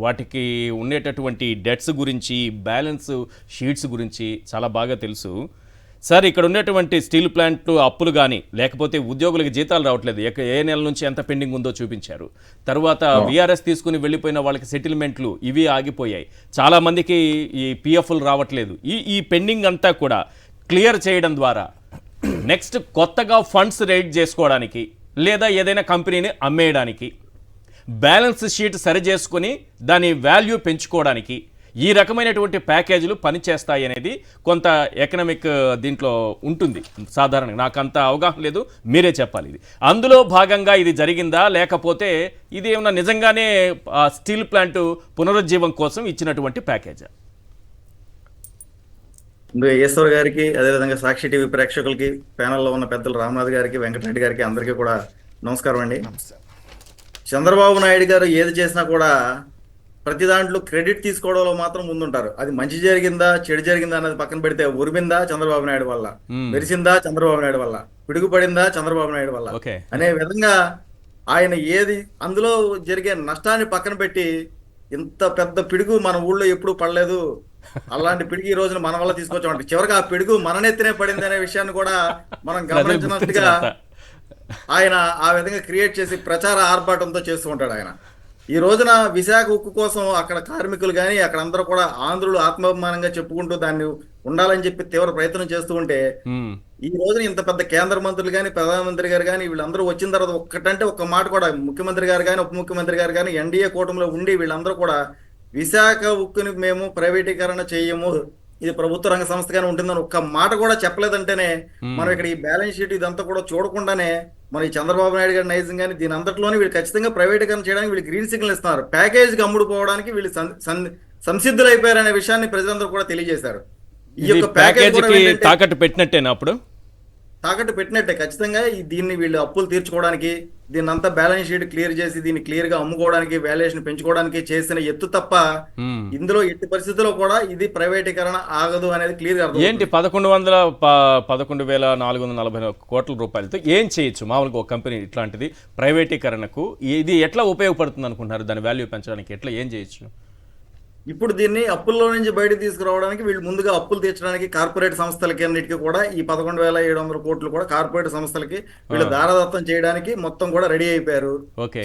వాటికి ఉండేటటువంటి డెట్స్ గురించి, బ్యాలెన్స్ షీట్స్ గురించి చాలా బాగా తెలుసు. సార్, ఇక్కడ ఉండేటువంటి స్టీల్ ప్లాంట్లు అప్పులు కానీ, లేకపోతే ఉద్యోగులకు జీతాలు రావట్లేదు, ఏ నెల నుంచి ఎంత పెండింగ్ ఉందో చూపించారు. తర్వాత వీఆర్ఎస్ తీసుకుని వెళ్ళిపోయిన వాళ్ళకి సెటిల్మెంట్లు ఇవి ఆగిపోయాయి. చాలామందికి ఈ పిఎఫ్లు రావట్లేదు. ఈ పెండింగ్ అంతా కూడా క్లియర్ చేయడం ద్వారా నెక్స్ట్ కొత్తగా ఫండ్స్ రైజ్ చేసుకోవడానికి, లేదా ఏదైనా కంపెనీని అమ్మేయడానికి, బ్యాలెన్స్ షీట్ సరి చేసుకుని దాని వాల్యూ పెంచుకోవడానికి ఈ రకమైనటువంటి ప్యాకేజీలు పనిచేస్తాయి అనేది కొంత ఎకనామిక్ దీంట్లో ఉంటుంది సాధారణంగా. నాకు అంత అవగాహన లేదు, మీరే చెప్పాలి. ఇది అందులో భాగంగా ఇది జరిగిందా, లేకపోతే ఇది ఏమన్నా నిజంగానే స్టీల్ ప్లాంట్ పునరుజ్జీవం కోసం ఇచ్చినటువంటి ప్యాకేజా?
ముందు ఈశ్వర్ గారికి, అదేవిధంగా సాక్షి టీవీ ప్రేక్షకులకి, ప్యానెల్లో ఉన్న పెద్దలు రామనాథ్ గారికి, వెంకటరెడ్డి గారికి, అందరికీ కూడా నమస్కారం అండి. చంద్రబాబు నాయుడు గారు ఏది చేసినా కూడా ప్రతి దాంట్లో క్రెడిట్ తీసుకోవడంలో మాత్రం ముందుంటారు. అది మంచి జరిగిందా చెడు జరిగిందా అనేది పక్కన పెడితే, ఉరిమిందా చంద్రబాబు నాయుడు వల్ల, మెరిసిందా చంద్రబాబు నాయుడు వల్ల, పిడుగుపడిందా చంద్రబాబు నాయుడు వల్ల అనే విధంగా ఆయన ఏది అందులో జరిగే నష్టాన్ని పక్కన పెట్టి, ఇంత పెద్ద పిడుగు మన ఊళ్ళో ఎప్పుడూ పడలేదు, అలాంటి పిడుగు ఈ రోజున మన వల్ల తీసుకొచ్చామంటే, చివరికి ఆ పిడుగు మన నెత్తినే పడింది అనే విషయాన్ని కూడా మనం గమనించినట్టుగా ఆయన ఆ విధంగా క్రియేట్ చేసి ప్రచార ఆర్భాటంతో చేస్తూ ఉంటాడు. ఆయన ఈ రోజున విశాఖ ఉక్కు కోసం అక్కడ కార్మికులు కానీ అక్కడ అందరూ కూడా ఆంధ్రులు ఆత్మాభిమానంగా చెప్పుకుంటూ దాన్ని ఉండాలని చెప్పి తీవ్ర ప్రయత్నం చేస్తూ ఉంటే, ఈ రోజున ఇంత పెద్ద కేంద్ర మంత్రులు కానీ, ప్రధానమంత్రి గారు కానీ వీళ్ళందరూ వచ్చిన తర్వాత ఒక్కటంటే ఒక్క మాట కూడా, ముఖ్యమంత్రి గారు కానీ ఉప ముఖ్యమంత్రి గారు కానీ ఎన్డీఏ కూటమిలో ఉండి వీళ్ళందరూ కూడా విశాఖ ఉక్కుని మేము ప్రైవేటీకరణ చేయము, ఇది ప్రభుత్వ రంగ సంస్థగానే ఉంటుందని ఒక్క మాట కూడా చెప్పలేదంటేనే, మనం ఇక్కడ ఈ బ్యాలెన్స్ షీట్ ఇదంతా కూడా చూడకుండానే మన ఈ చంద్రబాబు నాయుడు గారి నైజం కానీ దీని అంతట్లోనే వీళ్ళు ఖచ్చితంగా ప్రైవేటీకరణ చేయడానికి వీళ్ళు గ్రీన్ సిగ్నల్ ఇస్తున్నారు. ప్యాకేజీకి అమ్ముడు పోవడానికి వీళ్ళు సంసిద్ధులు అయిపోయారనే విషయాన్ని ప్రజలందరూ కూడా తెలియజేశారు. ఈ యొక్క
ప్యాకేజీకి తాకట్టు పెట్టినట్టేనా? అప్పుడు
తాకట్టు పెట్టినట్టే ఖచ్చితంగా. దీన్ని వీళ్ళు అప్పులు తీర్చుకోవడానికి, దీన్ని అంతా బ్యాలెన్స్ షీట్ క్లియర్ చేసి దీన్ని క్లియర్ గా అమ్ముకోవడానికి, వాల్యుయేషన్ పెంచుకోవడానికి చేసిన ఎత్తు తప్ప ఇందులో ఎట్టి పరిస్థితుల్లో కూడా ఇది ప్రైవేటీకరణ ఆగదు అనేది క్లియర్ గా.
ఏంటి 11,440 కోట్ల రూపాయలతో ఏం చేయొచ్చు మామూలుగా ఒక కంపెనీ ఇట్లాంటిది ప్రైవేటీకరణకు? ఇది ఎట్లా ఉపయోగపడుతుంది అనుకుంటున్నారు? దాని వాల్యూ పెంచడానికి ఎట్లా ఏం చేయొచ్చు?
ఇప్పుడు దీన్ని అప్పుల్లో నుంచి బయటకు తీసుకురావడానికి వీళ్ళు ముందుగా అప్పులు తీర్చడానికి కార్పొరేట్ సంస్థలకి అన్నిటికీ కూడా ఈ 11,700 కోట్లు కూడా కార్పొరేట్ సంస్థలకి వీళ్ళు దారదత్తం చేయడానికి మొత్తం కూడా రెడీ అయిపోయారు.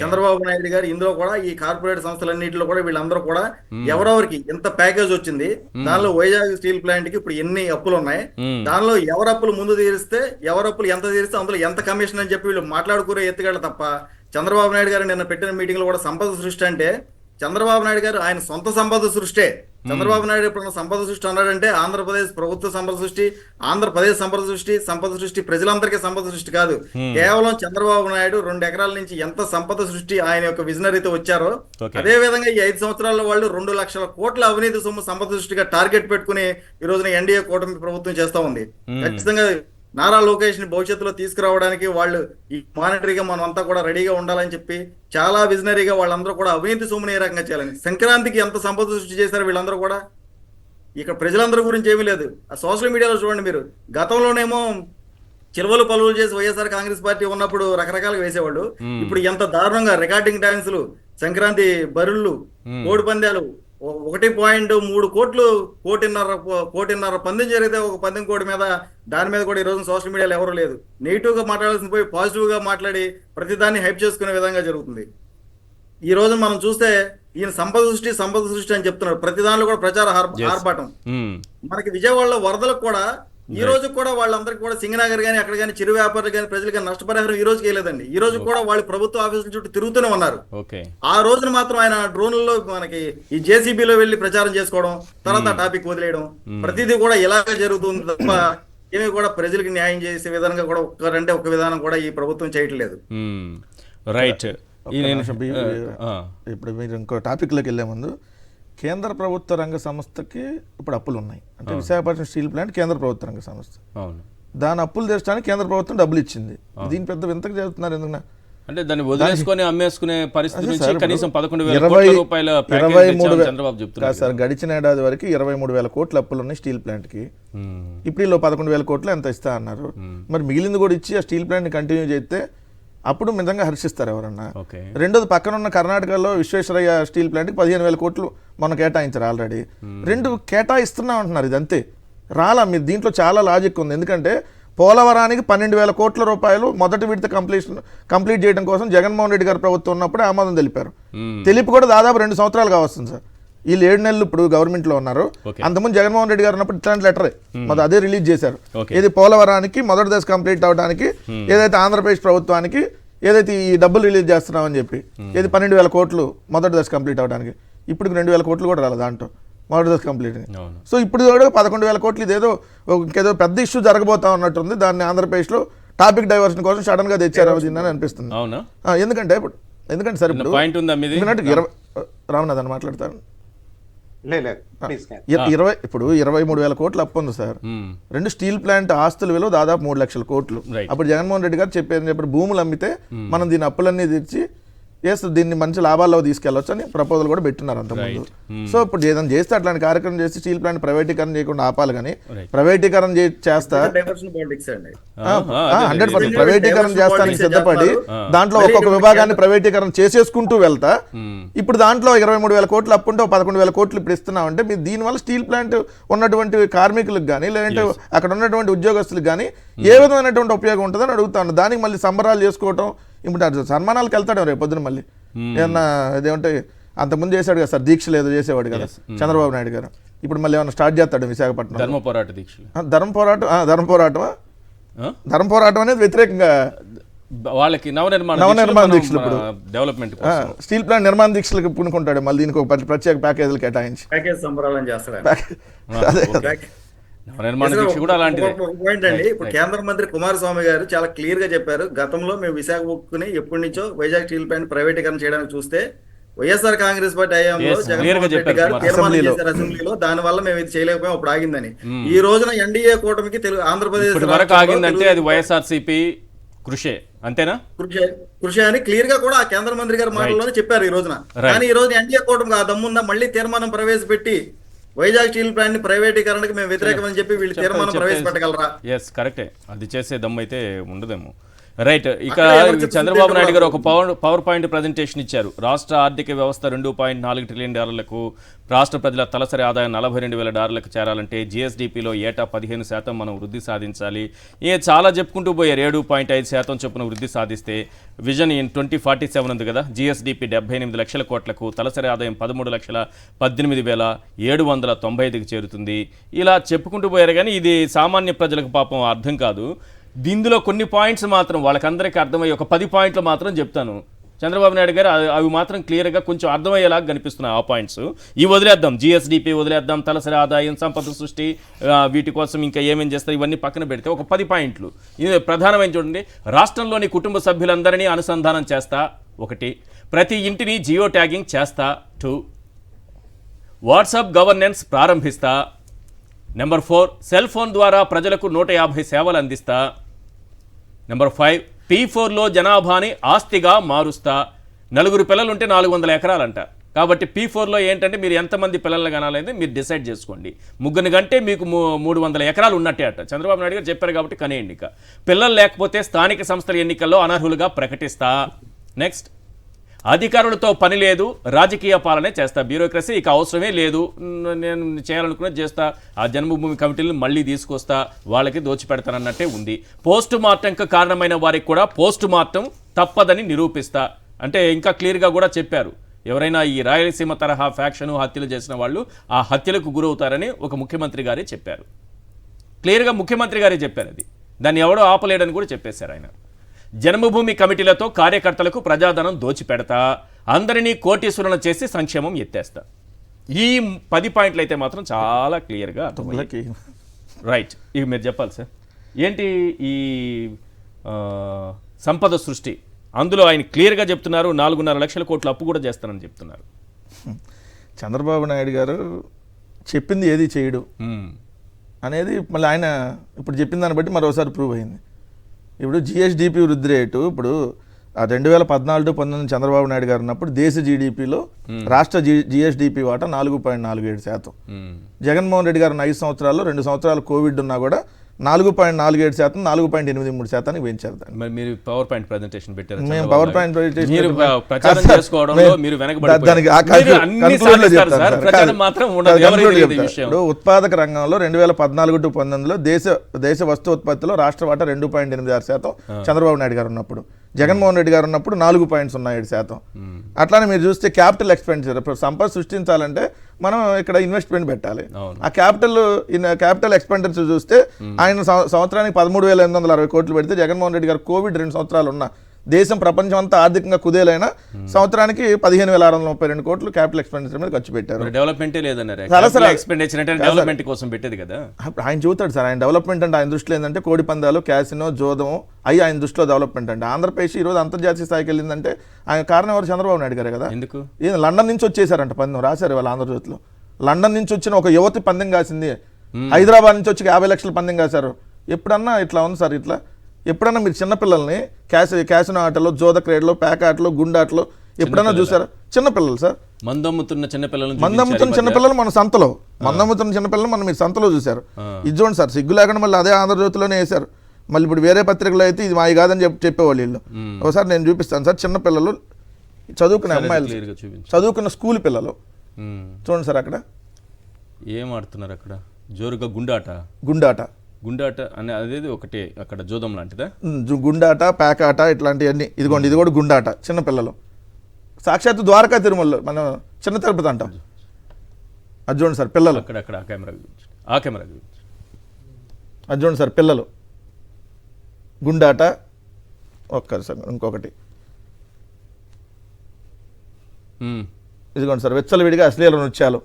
చంద్రబాబు నాయుడు గారు ఇందులో కూడా ఈ కార్పొరేట్ సంస్థలన్నింటిలో కూడా వీళ్ళందరూ కూడా ఎవరెవరికి ఎంత ప్యాకేజ్ వచ్చింది, దానిలో వైజాగ్ స్టీల్ ప్లాంట్ కి ఇప్పుడు ఎన్ని అప్పులు ఉన్నాయి, దానిలో ఎవరు అప్పులు ముందు తీరిస్తే ఎవరు అప్పులు ఎంత తీరిస్తే అందులో ఎంత కమిషన్ అని చెప్పి వీళ్ళు మాట్లాడుకునే ఎత్తుగడ తప్ప, చంద్రబాబు నాయుడు గారు నిన్న పెట్టిన మీటింగ్ లో కూడా సంపద సృష్టి అంటే చంద్రబాబు నాయుడు గారు ఆయన సొంత సంపద సృష్టే. చంద్రబాబు నాయుడు ఎప్పుడన్నా సంపద సృష్టి అన్నాడంటే ఆంధ్రప్రదేశ్ ప్రభుత్వ సంపద సృష్టి, ఆంధ్రప్రదేశ్ సంపద సృష్టి ప్రజలందరికీ సంపద సృష్టి కాదు. కేవలం చంద్రబాబు నాయుడు 2 ఎకరాల నుంచి ఎంత సంపద సృష్టి ఆయన యొక్క విజనరీతో వచ్చారో, అదే విధంగా ఈ 5 సంవత్సరాల్లో వాళ్ళు 2 లక్షల కోట్ల అవినీతి సొమ్ము సంపద సృష్టిగా టార్గెట్ పెట్టుకుని ఈ రోజున ఎన్డీఏ కూటమి ప్రభుత్వం చేస్తా ఉంది. ఖచ్చితంగా నారా లోకేష్ ని భవిష్యత్తులో తీసుకురావడానికి వాళ్ళు ఈ మానిటరీగా మనం అంతా కూడా రెడీగా ఉండాలని చెప్పి చాలా విజనరీగా వాళ్ళందరూ కూడా అవినీతి సొమ్ముని ఏ రకంగా చేయాలని, సంక్రాంతికి ఎంత సంపద సృష్టి చేశారు వీళ్ళందరూ కూడా. ఇక్కడ ప్రజలందరి గురించి ఏమీ లేదు. ఆ సోషల్ మీడియాలో చూడండి మీరు, గతంలోనేమో చిలువలు పలువులు చేసి వైఎస్ఆర్ కాంగ్రెస్ పార్టీ ఉన్నప్పుడు రకరకాలుగా వేసేవాళ్ళు. ఇప్పుడు ఎంత దారుణంగా రికార్డింగ్ డాన్సులు, సంక్రాంతి బరుళ్ళు, కోడి పందాలు, 1.3 కోట్లు, కోటిన్నర పందెం జరిగితే ఒక పందెం కోడి మీద, దాని మీద కూడా ఈ రోజు సోషల్ మీడియాలో ఎవరు లేదు. నెగిటివ్ గా మాట్లాడాల్సిన పోయి పాజిటివ్ గా మాట్లాడి ప్రతిదాన్ని హైప్ చేసుకునే విధంగా జరుగుతుంది. ఈ రోజు మనం చూస్తే ఈయన సంపద సృష్టి అని చెప్తున్నాడు. ప్రతి దానిలో కూడా ప్రచార ఆర్భాటం. మనకి విజయవాడలో వరదలకు కూడా ఈ రోజు కూడా వాళ్ళందరికీ కూడా సింగనగర్ కానీ అక్కడ కానీ చిరు వ్యాపారులు కానీ ప్రజలు కానీ నష్టపరిహారం ఈ రోజుకి వేయలేదండి. ఈ రోజు కూడా వాళ్ళు ప్రభుత్వ ఆఫీసుల చుట్టూ తిరుగుతూనే ఉన్నారు. ఆ రోజున మాత్రం ఆయన డ్రోన్లలో మనకి ఈ జేసీబీలో వెళ్లి ప్రచారం చేసుకోవడం, తర్వాత టాపిక్ వదిలేయడం, ప్రతిదీ కూడా ఇలాగే జరుగుతుంది తప్ప ఏమి కూడా ప్రజలకు న్యాయం చేసే విధంగా కూడా ఒక విధానం కూడా ఈ ప్రభుత్వం చేయట్లేదు.
రైట్.
ఇప్పుడు మీరు ఇంకో టాపిక్లోకి వెళ్ళే ముందు, కేంద్ర ప్రభుత్వ రంగ సంస్థకి ఇప్పుడు అప్పులు ఉన్నాయి. అంటే విశాఖపట్నం స్టీల్ ప్లాంట్ కేంద్ర ప్రభుత్వ రంగ సంస్థ. దాని అప్పులు తీర్చడానికి కేంద్ర ప్రభుత్వం డబ్బులు ఇచ్చింది. దీని పెద్ద వింతకు చేస్తున్నారు ఎందుకు?
అంటే దాన్ని వదిలేసుకొని అమ్మేసుకునే పరిస్థితి నుంచి కనీసం 11,000 రూపాయల ప్యాకేజ్ చంద్రబాబు చెప్తున్నారు
సార్. గడిచిన ఏడాది వరకు 23,000 కోట్ల అప్పులు ఉన్నాయి స్టీల్ ప్లాంట్ కి. ఇప్పుడు 11,000 కోట్లు ఎంత ఇస్తా అన్నారు. మరి మిగిలింది కూడా ఇచ్చి ఆ స్టీల్ ప్లాంట్ ని కంటిన్యూ చేస్తే అప్పుడు నిజంగా హర్షిస్తారు ఎవరన్నా. రెండోది, పక్కన ఉన్న కర్ణాటకలో విశ్వేశ్వరయ్య స్టీల్ ప్లాంట్కి 15,000 కోట్లు మొన్న కేటాయించారు ఆల్రెడీ. 2 కేటాయిస్తున్నాం అంటున్నారు. ఇది అంతే రాలా. మీరు దీంట్లో చాలా లాజిక్ ఉంది. ఎందుకంటే పోలవరానికి 12,000 కోట్ల రూపాయలు మొదటి విడత కంప్లీట్ చేయడం కోసం జగన్మోహన్ రెడ్డి గారి ప్రభుత్వం ఉన్నప్పుడే ఆమోదం తెలిపారు. తెలిపి కూడా దాదాపు 2 సంవత్సరాలు కావస్తుంది సార్. వీళ్ళు 7 నెలలు ఇప్పుడు గవర్నమెంట్ లో ఉన్నారు. అంతకుముందు జగన్మోహన్ రెడ్డి గారు ఉన్నప్పుడు ఇట్లాంటి లెటరే మొదటి అదే రిలీజ్ చేశారు. ఇది పోలవరానికి మొదటి దశ కంప్లీట్ అవడానికి ఏదైతే ఆంధ్రప్రదేశ్ ప్రభుత్వానికి ఏదైతే ఈ డబ్బులు రిలీజ్ చేస్తున్నామని చెప్పి, ఏది 12,000 కోట్లు మొదటి దశ కంప్లీట్ అవడానికి. ఇప్పుడు 2,000 కోట్లు కూడా రాలేదు దాంట్లో మొదటి దశ కంప్లీట్. సో ఇప్పుడు కూడా 11,000 కోట్లు ఇదేదో ఇంకేదో పెద్ద ఇష్యూ జరగబోతా ఉన్నట్టుంది. దాన్ని ఆంధ్రప్రదేశ్లో టాపిక్ డైవర్షన్ కోసం సడన్ గా తెచ్చారు అని అనిపిస్తుంది. ఎందుకంటే సార్ ఇప్పుడు రామనాథన్ మాట్లాడతారు. ఇప్పుడు 23,000 కోట్లు అప్పు ఉంది సార్. 2 స్టీల్ ప్లాంట్ ఆస్తుల విలువ దాదాపు 3 లక్షల కోట్లు. అప్పుడు జగన్మోహన్ రెడ్డి గారు చెప్పారు భూములు అమ్మితే మనం దీని అప్పులన్నీ తీర్చి దీన్ని మంచి లాభాల్లో తీసుకెళ్లొచ్చు అని ప్రపోజల్ కూడా పెట్టినారు అంతకుముందు. సో ఇప్పుడు ఏదైనా చేస్తే అట్లాంటి కార్యక్రమం చేసి స్టీల్ ప్లాంట్ ప్రైవేటీకరణ చేయకుండా ఆపాలి. కానీ ప్రైవేటీకరణ చేస్తా 100% ప్రైవేటీకరణ చేస్తానికి సిద్ధపడి దాంట్లో ఒక్కొక్క విభాగాన్ని ప్రైవేటీకరణ చేసేసుకుంటూ వెళ్తా. ఇప్పుడు దాంట్లో 23,000 కోట్లు అప్పుంటే 11,000 కోట్లు ఇప్పుడు ఇస్తున్నామంటే మీరు దీనివల్ల స్టీల్ ప్లాంట్ ఉన్నటువంటి కార్మికులకు కానీ లేదంటే అక్కడ ఉన్నటువంటి ఉద్యోగస్తులకు కానీ ఏ విధమైనటువంటి ఉపయోగం ఉంటుందని అడుగుతాను. దానికి మళ్ళీ సంబరాలు చేసుకోవటం, ఇప్పుడు సన్మానాలకు వెళ్తాడు రేపు పొద్దున మళ్ళీ ఏమన్నా ఇదేమంటే అంతకుముందు చేశాడు కదా సార్, దీక్షలు ఏదో చేసేవాడు కదా చంద్రబాబు నాయుడు గారు. ఇప్పుడు మళ్ళీ ఏమన్నా స్టార్ట్ చేస్తాడు విశాఖపట్నం ధర్మ పోరాటం అనేది వ్యతిరేకంగా
వాళ్ళకి
నవనిర్మాణ దీక్షలు ఇప్పుడు డెవలప్మెంట్ స్టీల్ ప్లాంట్ నిర్మాణ దీక్షలకు పూనుకుంటాడు. మళ్ళీ దీనికి ఒక ప్రత్యేక ప్యాకేజీలు కేటాయించి
పాయింట్ అండి. ఇప్పుడు కేంద్ర మంత్రి కుమారస్వామి గారు చాలా క్లియర్ గా చెప్పారు. గతంలో మేము విశాఖ ఉక్కుని ఎప్పటి నుంచో వైజాగ్ స్టీల్ ప్లాంట్ ప్రైవేటీకరణ చేయడానికి చూస్తే వైఎస్ఆర్ కాంగ్రెస్ పార్టీ హయాంలో జగన్మోహన్ రెడ్డి గారు తీర్మానం చేశారు అసెంబ్లీలో. దాని వల్ల మేము ఇది చేయలేకపోయాం, అప్పుడు ఆగిందని. ఈ రోజున ఎన్డీఏ కూటమికి
ఆంధ్రప్రదేశ్ ఆగిందంటే అది వైఎస్ఆర్సీపీ కృషి అంతేనా?
కృషి అని క్లియర్ గా కూడా కేంద్ర మంత్రి గారు మాటల్లోనే చెప్పారు ఈ రోజున. కానీ ఈ రోజు ఎన్డీఏ కూటమికి ఆ దమ్ముందా మళ్ళీ తీర్మానం ప్రవేశపెట్టి వైజాగ్ స్టీల్ ప్లాంట్ ని ప్రైవేటీకరణకి మేము వ్యతిరేకమని చెప్పి వీళ్ళు తీర్మానం ప్రవేశపెట్టగలరా?
ఎస్ కరెక్టే. అది చేసే దమ్ము అయితే ఉండదేమో. రైట్. ఇక చంద్రబాబు నాయుడు గారు ఒక పవర్ పాయింట్ ప్రజెంటేషన్ ఇచ్చారు. రాష్ట్ర ఆర్థిక వ్యవస్థ $2.4 ట్రిలియన్ రాష్ట్ర ప్రజల తలసరి ఆదాయం $42,000 చేరాలంటే జిఎస్డిపిలో ఏటా 15% మనం వృద్ధి సాధించాలి. చాలా చెప్పుకుంటూ పోయారు. 7.5% చొప్పున వృద్ధి సాధిస్తే విజన్ ఇన్ 2047 ఉంది కదా. జిఎస్డిపి 78 లక్షల కోట్లకు, తలసరి ఆదాయం 13,18,795కి చేరుతుంది. ఇలా చెప్పుకుంటూ పోయారు. కానీ ఇది సామాన్య ప్రజలకు పాపం అర్థం కాదు. దీనిలో కొన్ని పాయింట్స్ మాత్రం వాళ్ళకందరికీ అర్థమయ్యే ఒక 10 పాయింట్లు మాత్రం చెప్తాను. చంద్రబాబు నాయుడు గారు అవి మాత్రం క్లియర్గా కొంచెం అర్థమయ్యేలాగా కనిపిస్తున్నాయి. ఆ పాయింట్స్ ఇవి వదిలేద్దాం. జిఎస్డిపి వదిలేద్దాం, తలసరి ఆదాయం, సంపద సృష్టి, వీటి కోసం ఇంకా ఏమేం చేస్తారు ఇవన్నీ పక్కన పెడితే ఒక 10 పాయింట్లు ఇది ప్రధానమైన చూడండి. రాష్ట్రంలోని కుటుంబ సభ్యులందరినీ అనుసంధానం చేస్తా 1, ప్రతి ఇంటిని జియో ట్యాగింగ్ చేస్తా 2, వాట్సాప్ గవర్నెన్స్ ప్రారంభిస్తా, నెంబర్ 4 సెల్ ఫోన్ ద్వారా ప్రజలకు 150 సేవలు అందిస్తా, నెంబర్ 5 P4లో జనాభాని ఆస్తిగా మారుస్తా. 4 పిల్లలుంటే 400 ఎకరాలంట. కాబట్టి P4లో ఏంటంటే మీరు ఎంతమంది పిల్లలు కనాలనేది మీరు డిసైడ్ చేసుకోండి. 3 కంటే మీకు 300 ఎకరాలు ఉన్నట్టే అట. చంద్రబాబు నాయుడు గారు చెప్పారు కాబట్టి కనేయండి. ఇక పిల్లలు లేకపోతే స్థానిక సంస్థల ఎన్నికల్లో అనర్హులుగా ప్రకటిస్తా. నెక్స్ట్, అధికారులతో పని లేదు, రాజకీయ పాలనే చేస్తా. బ్యూరోక్రసీ ఇక అవసరమే లేదు, నేను చేయాలనుకున్నది చేస్తా. ఆ జన్మభూమి కమిటీలను మళ్ళీ తీసుకొస్తా, వాళ్ళకి దోచిపెడతానన్నట్టే ఉంది. పోస్ట్ మార్టంకు కారణమైన వారికి కూడా పోస్ట్ మార్టం తప్పదని నిరూపిస్తా. అంటే ఇంకా క్లియర్గా కూడా చెప్పారు. ఎవరైనా ఈ రాయలసీమ తరహా ఫ్యాక్షన్ హత్యలు చేసిన వాళ్ళు ఆ హత్యలకు గురవుతారని ఒక ముఖ్యమంత్రి గారే చెప్పారు. క్లియర్గా ముఖ్యమంత్రి గారే చెప్పారు అది. దాన్ని ఎవడో ఆపలేడని కూడా చెప్పేశారు ఆయన. జన్మభూమి కమిటీలతో కార్యకర్తలకు ప్రజాధనం దోచిపెడతా, అందరినీ కోటీశ్వరులను చేసి సంక్షేమం ఎత్తేస్తా. ఈ 10 పాయింట్లు అయితే మాత్రం చాలా క్లియర్గా రైట్. ఇక మీరు చెప్పాలి సార్, ఏంటి ఈ సంపద సృష్టి? అందులో ఆయన క్లియర్గా చెప్తున్నారు 4.5 లక్షల కోట్ల అప్పు కూడా చేస్తానని చెప్తున్నారు.
చంద్రబాబు నాయుడు గారు చెప్పింది ఏది చేయడు అనేది మళ్ళీ ఆయన ఇప్పుడు చెప్పిన దాన్ని బట్టి మరోసారి ప్రూవ్ అయింది. ఇప్పుడు జిఎస్డిపి వృద్ధి రేటు ఇప్పుడు 2014-19 చంద్రబాబు నాయుడు గారు ఉన్నప్పుడు దేశ జీడిపిలో రాష్ట్ర జిఎస్డిపి వాటా 4.47%. జగన్మోహన్ రెడ్డి గారు 5 సంవత్సరాల్లో 2 సంవత్సరాలు కోవిడ్ ఉన్నా కూడా 4.47%, 4.83% పెంచారు.
మరి మీరు పవర్ పాయింట్ ప్రెజెంటేషన్ పెట్టారు.
మేము పవర్ పాయింట్ ప్రెజెంటేషన్
మీరు ప్రచారం చేసుకోవడంలో మీరు వెనకబడిపోయారు.
ఇప్పుడు ఉత్పాదక రంగంలో 2014-19లో దేశ వస్తు ఉత్పత్తిలో రాష్ట్ర వాటా 2.86%, చంద్రబాబు నాయుడు గారు ఉన్నప్పుడు. జగన్మోహన్ రెడ్డి గారు ఉన్నప్పుడు 4.07%. అట్లానే మీరు చూస్తే క్యాపిటల్ ఎక్స్పెండిచర్, ఇప్పుడు సంపద సృష్టించాలంటే మనం ఇక్కడ ఇన్వెస్ట్మెంట్ పెట్టాలి. ఆ క్యాపిటల్ ఎక్స్పెండిచర్ చూస్తే ఆయన సంవత్సరానికి 13,860 కోట్లు పెడితే, జగన్మోహన్ రెడ్డి గారు కోవిడ్ 2 సంవత్సరాలు ఉన్న దేశం ప్రపంచం అంతా ఆర్థికంగా కుదేలైన సంవత్సరానికి 15,632 కోట్లు క్యాపిటల్ ఎక్స్పెండిచర్ మీద ఖర్చు పెట్టారు.
డెవలప్మెంటే లేదన్నారు. డెవలప్మెంట్ కోసం పెట్టేది కదా.
ఆయన చూస్తాడు సార్, ఆయన డెవలప్మెంట్ అంటే ఆయన దృష్టిలో ఏంటంటే కోడి పందాలు, క్యాసినో, జోదం అవి ఆయన దృష్టిలో డెవలప్మెంట్ అంటే. ఆంధ్రప్రదేశ్ ఈరోజు అంతర్జాతీయ స్థాయికి వెళ్ళిందంటే ఆయన కారణం ఎవరు? చంద్రబాబు నాయుడు గారే కదా.
ఎందుకు?
లండన్ నుంచి వచ్చేసారంట పందెం, రాశారు వాళ్ళ ఆంధ్రజ్యోతిలో. లండన్ నుంచి వచ్చిన ఒక యువతి పందెం కాసింది, హైదరాబాద్ నుంచి వచ్చి 50 లక్షల పందెం కాశారు. ఎప్పుడన్నా ఇట్లా ఉంది సార్? ఇట్లా ఎప్పుడన్నా మీరు చిన్నపిల్లల్ని క్యాసినో ఆటలో, జోద క్రీడలో, ప్యాక్ ఆటలో, గుండాటలో ఎప్పుడన్నా చూసారా? చిన్నపిల్లలు సార్,
మందమ్ముతున్న చిన్నపిల్లలు
మన సంతలో మందమ్ముతున్న చిన్నపిల్లలు మనం మీరు సంతలో చూశారు. ఇది చూడండి సార్, సిగ్గు లేకుండా మళ్ళీ అదే ఆంధ్రజ్యోతిలోనే వేశారు. మళ్ళీ ఇప్పుడు వేరే పత్రికలో అయితే ఇది మాది కాదని చెప్పేవాళ్ళు వీళ్ళు. ఒకసారి నేను చూపిస్తాను సార్. చిన్నపిల్లలు, చదువుకునే అమ్మాయిలు, చదువుకున్న స్కూల్ పిల్లలు చూడండి సార్. అక్కడ
ఏం ఆడుతున్నారు? అక్కడ జోరుగా గుండాట అనే అదేది ఒకటి అక్కడ జోదం లాంటిదా?
గుండాట, ప్యాకాట ఇట్లాంటివన్నీ. ఇదిగోండి, ఇది కూడా గుండాట. చిన్నపిల్లలు సాక్షాత్తు ద్వారకా తిరుమలలో మనం చిన్న తిరుపతి అంటాం. అది చూడండి సార్ పిల్లలు.
అక్కడ ఆ కెమెరా
అది చూడండి సార్ పిల్లలు. గుండాట. ఒక్కసారి ఇంకొకటి ఇదిగోండి సార్, వెచ్చలవిడిగా అశ్లీల నృత్యాలు.